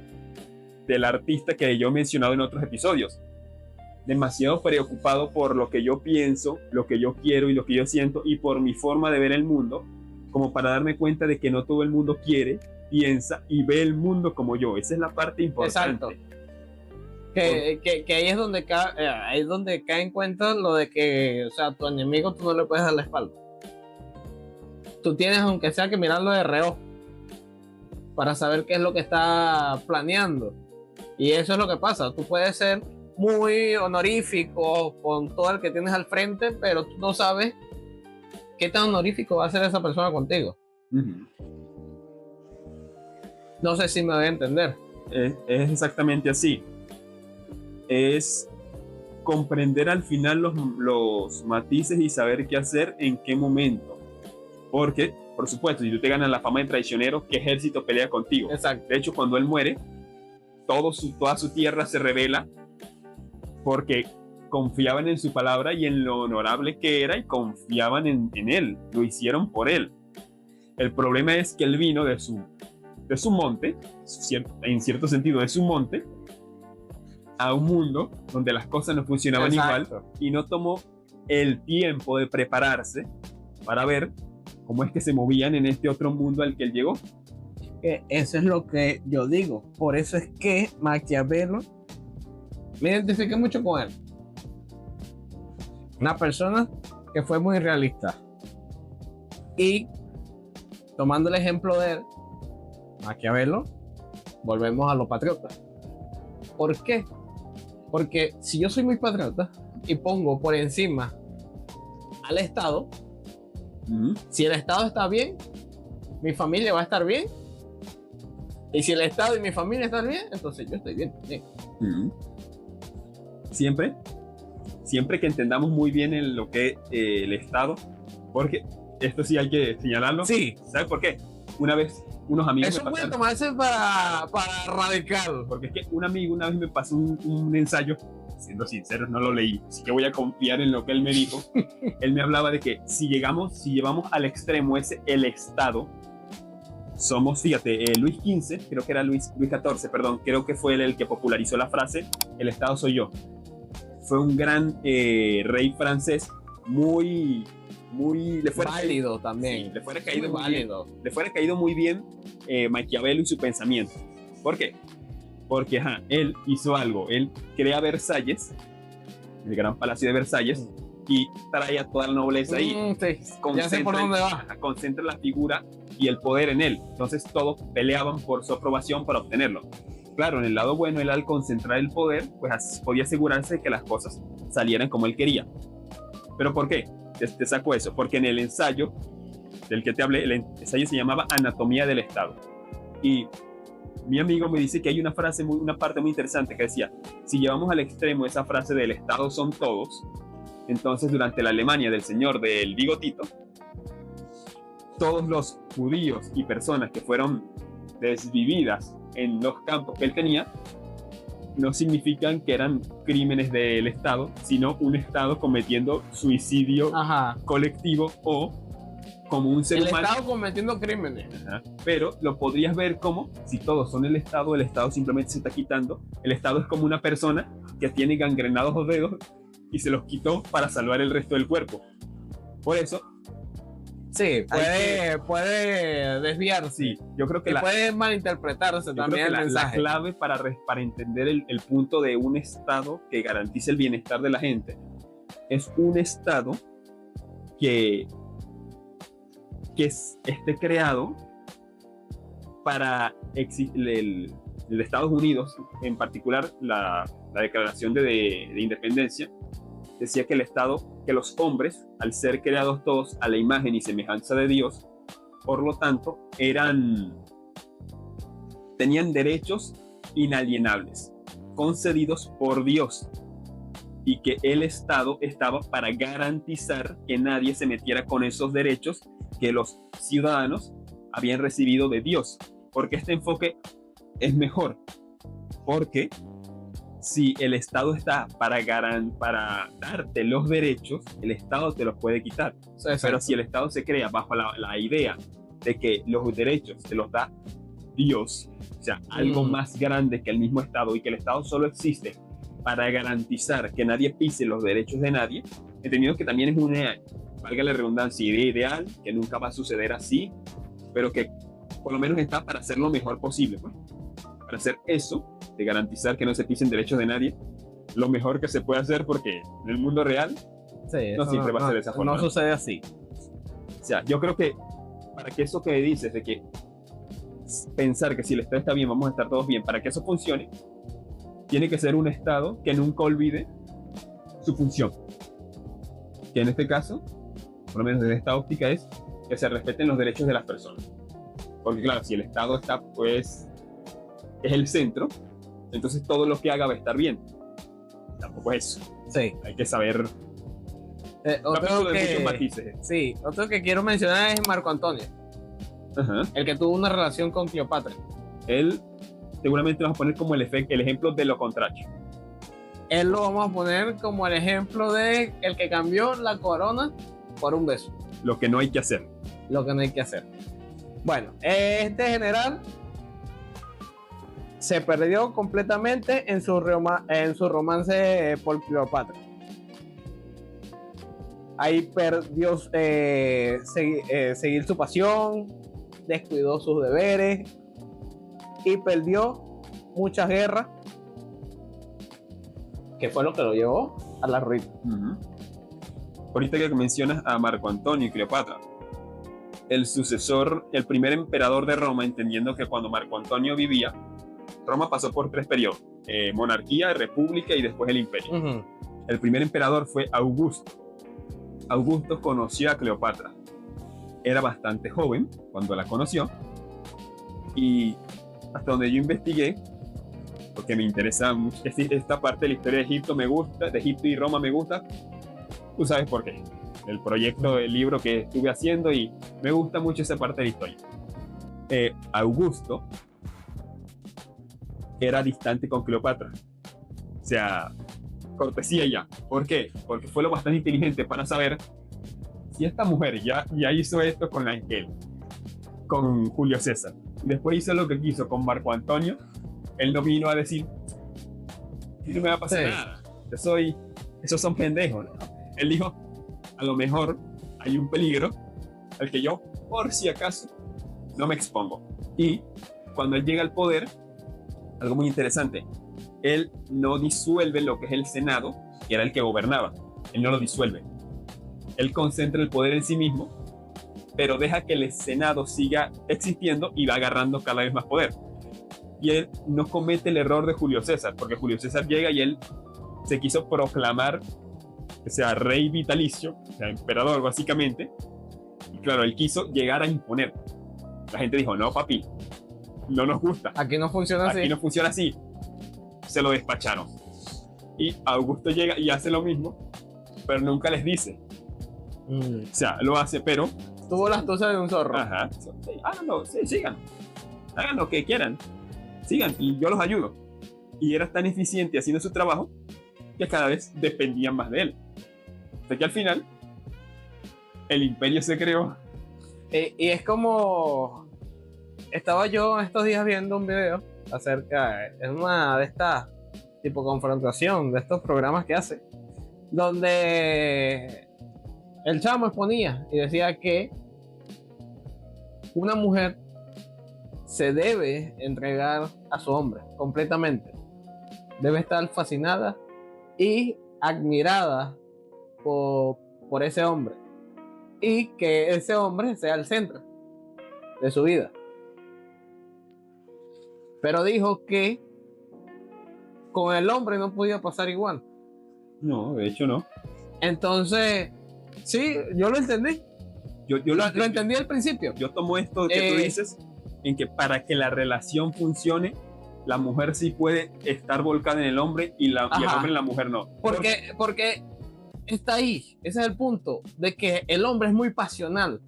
S2: del artista que yo he mencionado en otros episodios. Demasiado preocupado por lo que yo pienso, lo que yo quiero y lo que yo siento, y por mi forma de ver el mundo, como para darme cuenta de que no todo el mundo quiere, piensa y ve el mundo como yo. Esa es la parte importante.
S1: Exacto. Que ahí es donde cae en cuenta lo de que, o sea, a tu enemigo tú no le puedes dar la espalda. Tú tienes, aunque sea, que mirarlo de reojo para saber qué es lo que está planeando. Y eso es lo que pasa. Tú puedes ser muy honorífico con todo el que tienes al frente, pero tú no sabes qué tan honorífico va a ser esa persona contigo.
S2: Uh-huh.
S1: No sé si me voy a entender.
S2: Es exactamente así. Es comprender al final los matices y saber qué hacer en qué momento. Porque, por supuesto, si tú te ganas la fama de traicionero, ¿qué ejército pelea contigo?
S1: Exacto.
S2: De hecho, cuando él muere, toda su tierra se rebela porque confiaban en su palabra y en lo honorable que era, y confiaban en él, lo hicieron por él. El problema es que él vino de su monte, en cierto sentido de su monte, a un mundo donde las cosas no funcionaban igual, y no tomó el tiempo de prepararse para ver cómo es que se movían en este otro mundo al que él llegó.
S1: Eso es lo que yo digo. Por eso es que Maquiavelo, me identifiqué mucho con él. Una persona que fue muy realista. Y tomando el ejemplo de él, Maquiavelo, volvemos a los patriotas. ¿Por qué? Porque si yo soy muy patriota y pongo por encima al Estado, si el Estado está bien, mi familia va a estar bien. Y si el Estado y mi familia están bien, entonces yo estoy bien también.
S2: Siempre que entendamos muy bien lo que es el Estado, porque esto sí hay que señalarlo.
S1: Sí.
S2: ¿Sabes por qué? Una vez unos amigos
S1: eso puede tomarse para radical.
S2: Porque es que un amigo una vez me pasó un ensayo, siendo sincero, no lo leí, así que voy a confiar en lo que él me dijo. Él me hablaba de que si llevamos al extremo el Estado, somos, fíjate, Luis XV, creo que era Luis XIV, perdón, creo que fue él el que popularizó la frase, el Estado soy yo. Fue un gran rey francés, muy le fuera
S1: válido
S2: caído,
S1: también.
S2: Sí, le fuera caído muy bien Maquiavelo y su pensamiento. ¿Por qué? Porque él hizo algo. Él crea Versalles, el gran palacio de Versalles, y trae a toda la nobleza ahí.
S1: Sí. Ya sé por dónde va.
S2: Concentra la figura y el poder en él. Entonces todos peleaban por su aprobación para obtenerlo. Claro, en el lado bueno, él al concentrar el poder, pues podía asegurarse de que las cosas salieran como él quería. ¿Pero por qué? Te saco eso, porque en el ensayo del que te hablé, el ensayo se llamaba Anatomía del Estado. Y mi amigo me dice que hay una parte muy interesante que decía, si llevamos al extremo esa frase del Estado son todos, entonces durante la Alemania del señor del bigotito, todos los judíos y personas que fueron desvividas en los campos que él tenía, no significan que eran crímenes del Estado, sino un Estado cometiendo suicidio colectivo o como un ser humano.
S1: El Estado cometiendo crímenes.
S2: Pero lo podrías ver como, si todos son el Estado simplemente se está quitando. El Estado es como una persona que tiene gangrenados los dedos y se los quitó para salvar el resto del cuerpo. Por eso...
S1: Sí, puede desviarse.
S2: Sí, yo creo que
S1: puede malinterpretarse también el mensaje.
S2: La clave para entender el punto de un Estado que garantice el bienestar de la gente es un Estado que esté creado para el Estados Unidos, en particular la Declaración de Independencia, decía que el Estado, que los hombres, al ser creados todos a la imagen y semejanza de Dios, por lo tanto, tenían derechos inalienables, concedidos por Dios, y que el Estado estaba para garantizar que nadie se metiera con esos derechos que los ciudadanos habían recibido de Dios. Porque este enfoque es mejor. Porque si el Estado está para darte los derechos, el Estado te los puede quitar. Pero si el Estado se crea bajo la idea de que los derechos te los da Dios, o sea, algo más grande que el mismo Estado, y que el Estado solo existe para garantizar que nadie pise los derechos de nadie, entendiendo que también es una, valga la redundancia, idea ideal, que nunca va a suceder así, pero que por lo menos está para hacer lo mejor posible, pues. Para hacer eso, de garantizar que no se pisen derechos de nadie, lo mejor que se puede hacer, porque en el mundo real no siempre va a ser de esa forma.
S1: No sucede así.
S2: O sea, yo creo que para que eso que dices de que pensar que si el Estado está bien, vamos a estar todos bien, para que eso funcione, tiene que ser un Estado que nunca olvide su función. Que en este caso, por lo menos desde esta óptica, es que se respeten los derechos de las personas. Porque claro, si el Estado está, pues, es el centro, entonces todo lo que haga va a estar bien. Tampoco es eso.
S1: Sí.
S2: Hay que saber...
S1: otro que,
S2: muchos matices.
S1: Sí, otro que quiero mencionar es Marco Antonio.
S2: Ajá.
S1: El que tuvo una relación con Cleopatra.
S2: Él seguramente vamos a poner como el ejemplo de lo contrario.
S1: Él lo vamos a poner como el ejemplo de el que cambió la corona por un beso.
S2: Lo que no hay que hacer.
S1: Lo que no hay que hacer. Bueno, este general se perdió completamente en su romance por Cleopatra. Ahí perdió seguir su pasión, descuidó sus deberes y perdió muchas guerras, que fue lo que lo llevó a la ruina.
S2: Ahorita que mencionas a Marco Antonio y Cleopatra, el sucesor, el primer emperador de Roma, entendiendo que cuando Marco Antonio vivía, Roma pasó por 3 periodos: monarquía, república y después el imperio. El primer emperador fue Augusto. Augusto conoció a Cleopatra. Era bastante joven cuando la conoció, y hasta donde yo investigué, porque me interesa mucho esta parte de la historia de Egipto, me gusta, de Egipto y Roma me gusta. Tú sabes por qué. El proyecto del libro que estuve haciendo, y me gusta mucho esa parte de la historia. Augusto era distante con Cleopatra. O sea, cortesía ya. ¿Por qué? Porque fue lo bastante inteligente para saber si esta mujer ya hizo esto con Ángel, con Julio César, después hizo lo que quiso con Marco Antonio, él no vino a decir que no me va a pasar nada. Esos son pendejos, ¿no? Él dijo, a lo mejor hay un peligro al que yo, por si acaso, no me expongo. Y cuando él llega al poder, algo muy interesante, él no disuelve lo que es el Senado, que era el que gobernaba. Él no lo disuelve. Él concentra el poder en sí mismo, pero deja que el Senado siga existiendo y va agarrando cada vez más poder. Y él no comete el error de Julio César, porque Julio César llega y él se quiso proclamar, o sea, rey vitalicio, o sea, emperador básicamente. Y claro, él quiso llegar a imponer. La gente dijo, no papi, no nos gusta.
S1: Aquí no funciona así.
S2: Aquí no funciona así. Se lo despacharon. Y Augusto llega y hace lo mismo, pero nunca les dice. O sea, lo hace, pero...
S1: Tuvo las tuzas de un zorro.
S2: Ajá. Háganlo, sí, sigan. Hagan lo que quieran. Sigan y yo los ayudo. Y era tan eficiente haciendo su trabajo que cada vez dependían más de él. Hasta que al final, el imperio se creó.
S1: Y es como... Estaba yo estos días viendo un video acerca... Es una de estas tipo confrontación, de estos programas que hace, donde el chamo exponía y decía que una mujer se debe entregar a su hombre completamente. Debe estar fascinada y admirada por ese hombre. Y que ese hombre sea el centro de su vida. Pero dijo que con el hombre no podía pasar igual.
S2: No, de hecho no.
S1: Entonces, sí, yo lo entendí.
S2: Yo
S1: lo entendí al principio.
S2: Yo tomo esto que tú dices, en que para que la relación funcione, la mujer sí puede estar volcada en el hombre y el hombre en la mujer no. Porque
S1: está ahí, ese es el punto, de que el hombre es muy pasional.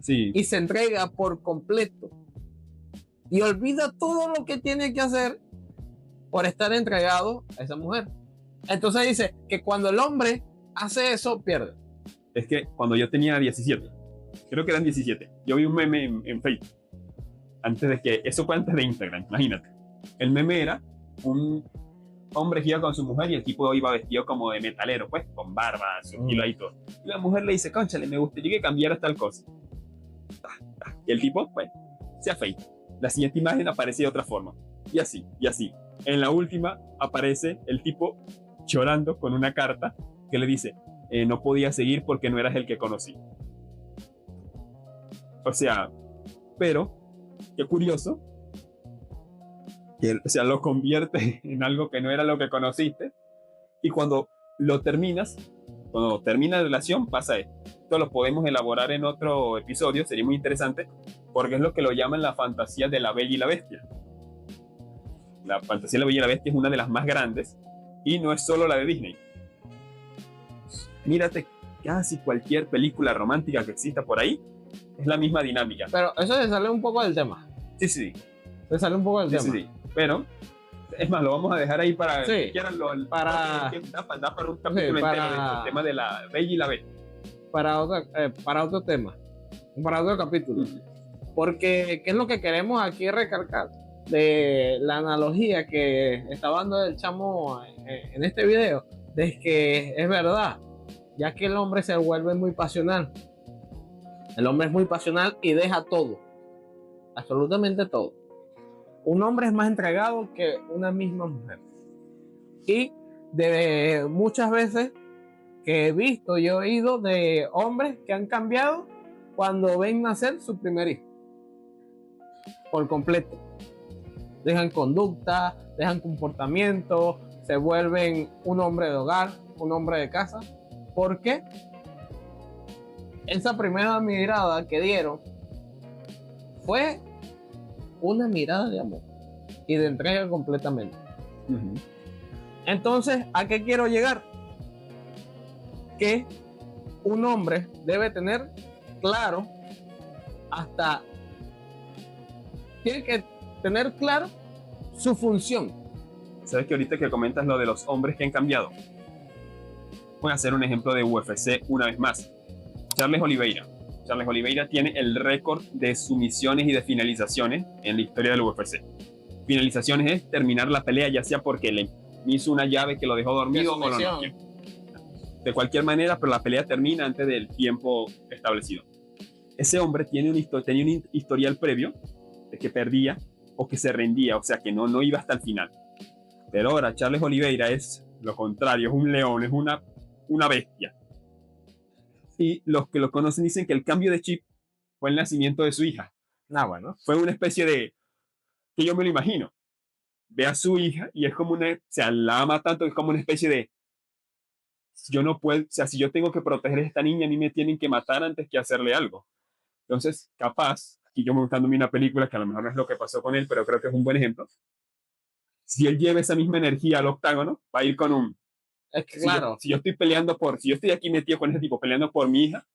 S2: Sí.
S1: y se entrega por completo y olvida todo lo que tiene que hacer por estar entregado a esa mujer. Entonces dice que cuando el hombre hace eso, pierde.
S2: Es que cuando yo tenía 17, creo que eran 17, yo vi un meme en Facebook. Antes de que, eso fue antes de Instagram, imagínate. El meme era un hombre que iba con su mujer y el tipo iba vestido como de metalero, pues, con barba, su estilo y todo. Y la mujer le dice, cónchale, me gustaría que cambiaras tal cosa. Y el tipo, pues, se afeita. La siguiente imagen aparece de otra forma. Y así, y así. En la última aparece el tipo llorando con una carta que le dice, no podía seguir porque no eras el que conocí. O sea, pero, qué curioso, que, o sea, lo convierte en algo que no era lo que conociste, y cuando lo terminas, cuando termina la relación, pasa esto. Esto lo podemos elaborar en otro episodio, sería muy interesante, porque es lo que lo llaman la fantasía de la Bella y la Bestia. La fantasía de la Bella y la Bestia es una de las más grandes, y no es solo la de Disney. Mírate casi cualquier película romántica que exista por ahí, es la misma dinámica.
S1: Pero eso se sale un poco del tema.
S2: Sí, sí.
S1: Se sale un poco del tema.
S2: Sí, sí. Pero, es más, lo vamos a dejar ahí para
S1: sí,
S2: que quieran
S1: para
S2: un capítulo entero de el tema de la Bella y la Bestia.
S1: Para otro tema, para otro capítulo. Porque, ¿qué es lo que queremos aquí recalcar? De la analogía que está dando el chamo en este video, de que es verdad, ya que el hombre se vuelve muy pasional. El hombre es muy pasional y deja todo, absolutamente todo. Un hombre es más entregado que una misma mujer. Y de muchas veces que he visto y he oído de hombres que han cambiado cuando ven nacer su primer hijo. Por completo. Dejan conducta, dejan comportamiento, se vuelven un hombre de hogar, un hombre de casa. ¿Por qué? Esa primera mirada que dieron fue una mirada de amor y de entrega completamente. Entonces, ¿a qué quiero llegar? Que un hombre debe tener claro tiene que tener claro su función.
S2: ¿Sabes que ahorita que comentas lo de los hombres que han cambiado? Voy a hacer un ejemplo de UFC una vez más. Charles Oliveira. Charles Oliveira tiene el récord de sumisiones y de finalizaciones en la historia del UFC. Finalizaciones es terminar la pelea, ya sea porque le hizo una llave que lo dejó dormido o lo noqueó. De cualquier manera, pero la pelea termina antes del tiempo establecido. Ese hombre tenía un historial previo de que perdía o que se rendía, o sea que no iba hasta el final. Pero ahora Charles Oliveira es lo contrario, es un león, es una bestia. Y los que lo conocen dicen que el cambio de chip fue el nacimiento de su hija.
S1: Bueno.
S2: Fue una especie de, que yo me lo imagino, ve a su hija y es como o sea, la ama tanto que es como una especie de, yo no puedo, o sea, si yo tengo que proteger a esta niña, a mí me tienen que matar antes que hacerle algo. Entonces, capaz, aquí yo me estoy dando una película que a lo mejor no es lo que pasó con él, pero creo que es un buen ejemplo. Si él lleva esa misma energía al octágono, va a ir con un...
S1: Es que, claro.
S2: Si yo estoy aquí metido con ese tipo peleando por mi hija,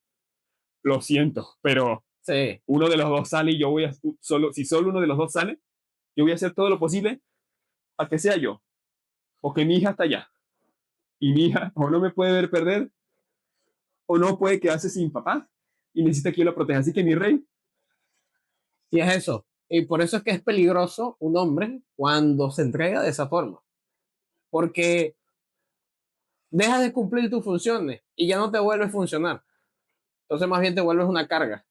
S2: lo siento, pero
S1: sí,
S2: uno de los dos sale y yo voy a... Si solo uno de los dos sale, yo voy a hacer todo lo posible a que sea yo, o que mi hija está allá. Y mi hija o no me puede ver perder, o no puede quedarse sin papá, y necesita que yo lo proteja. Así que mi rey...
S1: Y es eso. Y por eso es que es peligroso un hombre cuando se entrega de esa forma. Porque dejas de cumplir tus funciones y ya no te vuelves a funcionar. Entonces más bien te vuelves una carga.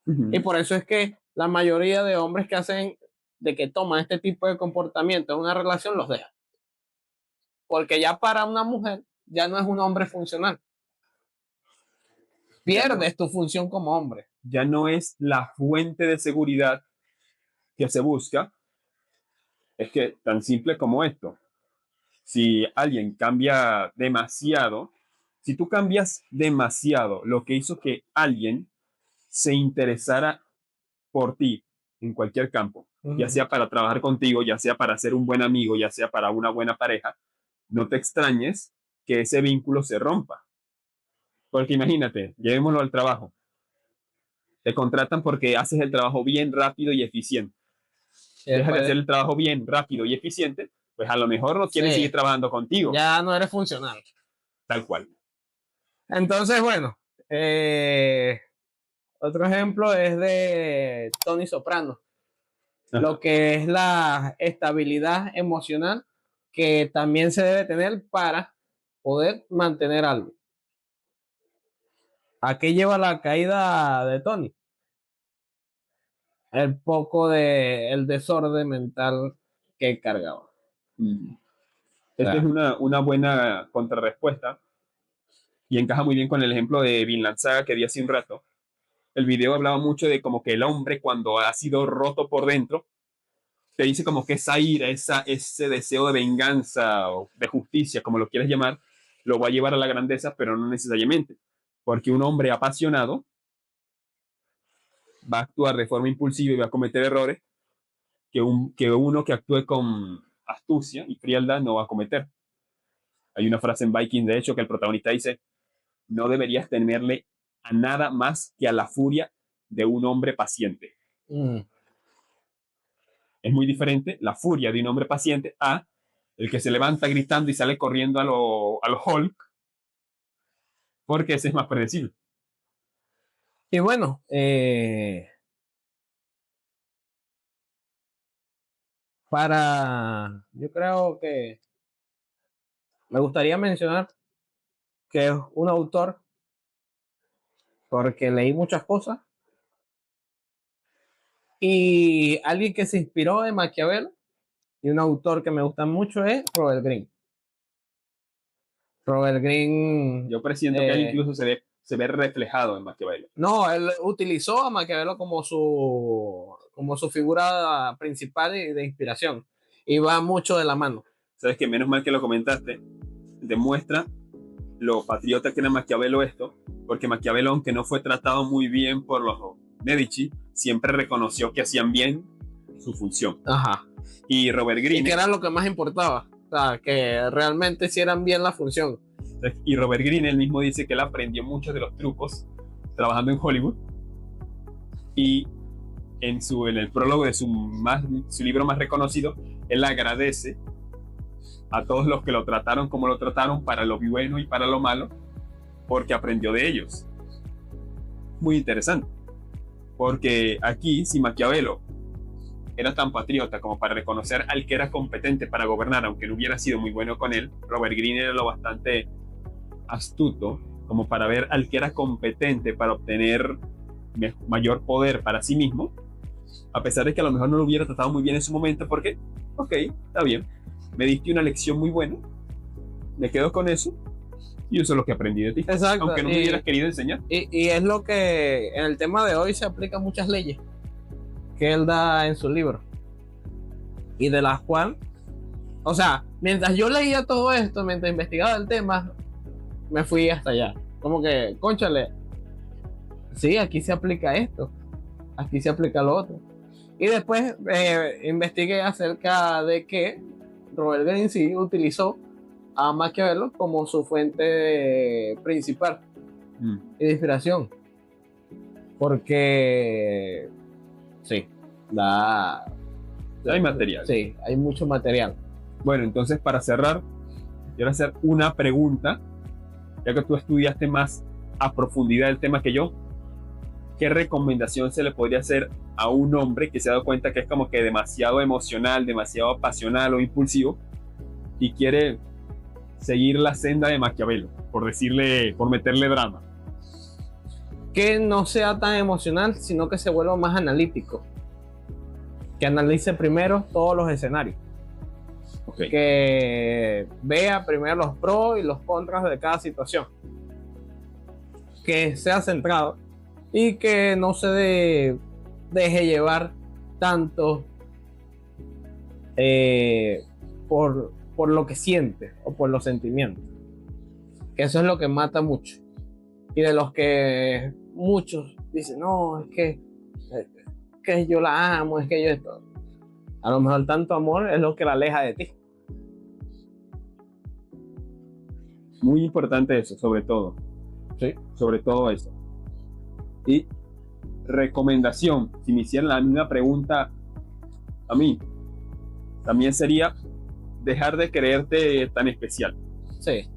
S1: Y por eso es que la mayoría de hombres que toman este tipo de comportamiento en una relación los dejan. Porque ya para una mujer ya no es un hombre funcional. Pierdes tu función como hombre.
S2: Ya no es la fuente de seguridad que se busca. Es que tan simple como esto. Si alguien cambia demasiado, si tú cambias demasiado lo que hizo que alguien se interesara por ti en cualquier campo, ya sea para trabajar contigo, ya sea para ser un buen amigo, ya sea para una buena pareja, no te extrañes que ese vínculo se rompa. Porque imagínate, llevémoslo al trabajo. Te contratan porque haces el trabajo bien, rápido y eficiente. Dejas de hacer el trabajo bien, rápido y eficiente, pues a lo mejor no quieren seguir trabajando contigo.
S1: Ya no eres funcional.
S2: Tal cual.
S1: Entonces, bueno, otro ejemplo es de Tony Soprano.
S2: Ajá.
S1: Lo que es la estabilidad emocional que también se debe tener para poder mantener algo. ¿A qué lleva la caída de Tony? El desorden mental que cargaba.
S2: Esta es una buena contrarrespuesta y encaja muy bien con el ejemplo de Vinland Saga que di hace un rato. El video hablaba mucho de como que el hombre cuando ha sido roto por dentro, te dice como que esa ira, ese deseo de venganza o de justicia, como lo quieras llamar, lo va a llevar a la grandeza, pero no necesariamente. Porque un hombre apasionado va a actuar de forma impulsiva y va a cometer errores que uno que actúe con astucia y frialdad no va a cometer. Hay una frase en Viking, de hecho, que el protagonista dice, no deberías temerle a nada más que a la furia de un hombre paciente. Es muy diferente la furia de un hombre paciente a el que se levanta gritando y sale corriendo a lo Hulk, porque ese es más predecible.
S1: Y bueno, yo creo que me gustaría mencionar que es un autor porque leí muchas cosas y alguien que se inspiró en Maquiavelo y un autor que me gusta mucho es Robert Greene. Robert Greene.
S2: Yo presiento que él incluso se ve reflejado en Maquiavelo.
S1: No, él utilizó a Maquiavelo como su figura principal y de inspiración. Y va mucho de la mano.
S2: Sabes que menos mal que lo comentaste, demuestra lo patriota que era Maquiavelo esto, porque Maquiavelo, aunque no fue tratado muy bien por los Medici, siempre reconoció que hacían bien su función.
S1: Ajá.
S2: Y Robert Greene...
S1: Y que era lo que más importaba, o sea, que realmente hicieran bien la función.
S2: Y Robert Greene, él mismo dice que él aprendió muchos de los trucos trabajando en Hollywood, y en el prólogo de su libro más reconocido, él agradece a todos los que lo trataron como lo trataron, para lo bueno y para lo malo, porque aprendió de ellos. Muy interesante, porque aquí, si Maquiavelo era tan patriota como para reconocer al que era competente para gobernar, aunque no hubiera sido muy bueno con él, Robert Greene era lo bastante astuto como para ver al que era competente para obtener mayor poder para sí mismo, a pesar de que a lo mejor no lo hubiera tratado muy bien en su momento, porque, ok, está bien, me diste una lección muy buena, me quedo con eso y eso es lo que aprendí de ti.
S1: Exacto.
S2: Aunque no me hubieras querido enseñar.
S1: Y es lo que en el tema de hoy se aplican muchas leyes que él da en su libro. Y de las cuales, o sea, mientras yo leía todo esto, mientras investigaba el tema, me fui hasta allá. Como que, cónchale, sí, aquí se aplica esto, aquí se aplica lo otro. Y después investigué acerca de que Robert Greene sí utilizó a Maquiavelo como su fuente principal de inspiración. Porque sí,
S2: hay material.
S1: Sí, hay mucho material.
S2: Bueno, entonces para cerrar, quiero hacer una pregunta, ya que tú estudiaste más a profundidad el tema que yo. ¿Qué recomendación se le podría hacer a un hombre que se ha dado cuenta que es como que demasiado emocional, demasiado pasional o impulsivo y quiere seguir la senda de Maquiavelo, por meterle drama?
S1: Que no sea tan emocional, sino que se vuelva más analítico. Que analice primero todos los escenarios.
S2: Okay.
S1: Que vea primero los pros y los contras de cada situación. Que sea centrado y que no se deje llevar tanto por lo que siente o por los sentimientos. Que eso es lo que mata mucho. Y de los que muchos dicen, no, es que yo la amo, es que yo esto. A lo mejor tanto amor es lo que la aleja de ti.
S2: Muy importante eso, sobre todo.
S1: Sí.
S2: Sobre todo eso. Y recomendación, si me hicieran la misma pregunta a mí, también sería dejar de creerte tan especial.
S1: Sí.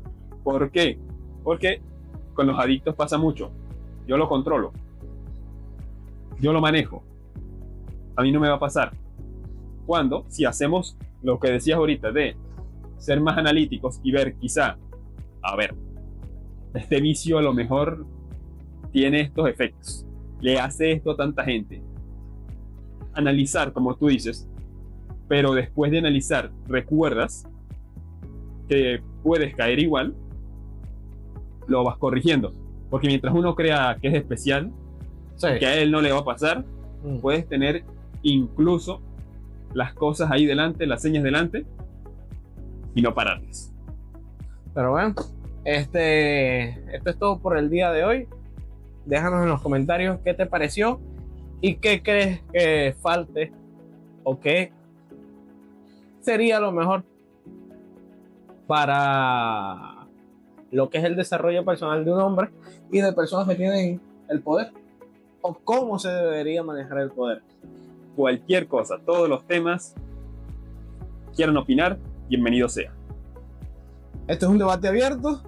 S2: ¿Por qué? Porque con los adictos pasa mucho. Yo lo controlo. Yo lo manejo. A mí no me va a pasar. Cuando, si hacemos lo que decías ahorita de ser más analíticos y ver quizá, a ver, este vicio a lo mejor tiene estos efectos, le hace esto a tanta gente. Analizar, como tú dices, pero después de analizar, recuerdas que puedes caer igual, lo vas corrigiendo. Porque mientras uno crea que es especial,
S1: Sí.
S2: que a él no le va a pasar, puedes tener incluso las cosas ahí delante, las señas delante, y no pararles.
S1: Pero bueno, esto es todo por el día de hoy. Déjanos en los comentarios qué te pareció y qué crees que falte o qué sería lo mejor para lo que es el desarrollo personal de un hombre y de personas que tienen el poder, o cómo se debería manejar el poder.
S2: Cualquier cosa, todos los temas, quieran opinar, bienvenido sea.
S1: Esto es un debate abierto.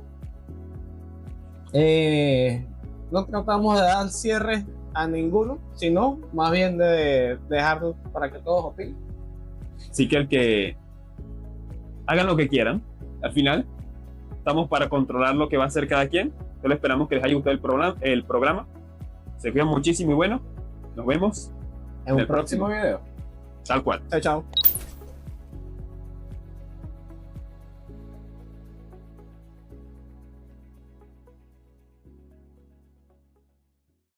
S1: No tratamos de dar cierre a ninguno, sino más bien de dejarlo para que todos opinen.
S2: Así que el que hagan lo que quieran, al final estamos para controlar lo que va a hacer cada quien. Solo esperamos que les haya gustado el programa. Se cuidan muchísimo y bueno, nos vemos
S1: En un próximo video.
S2: tal cual.
S1: Chao, chao.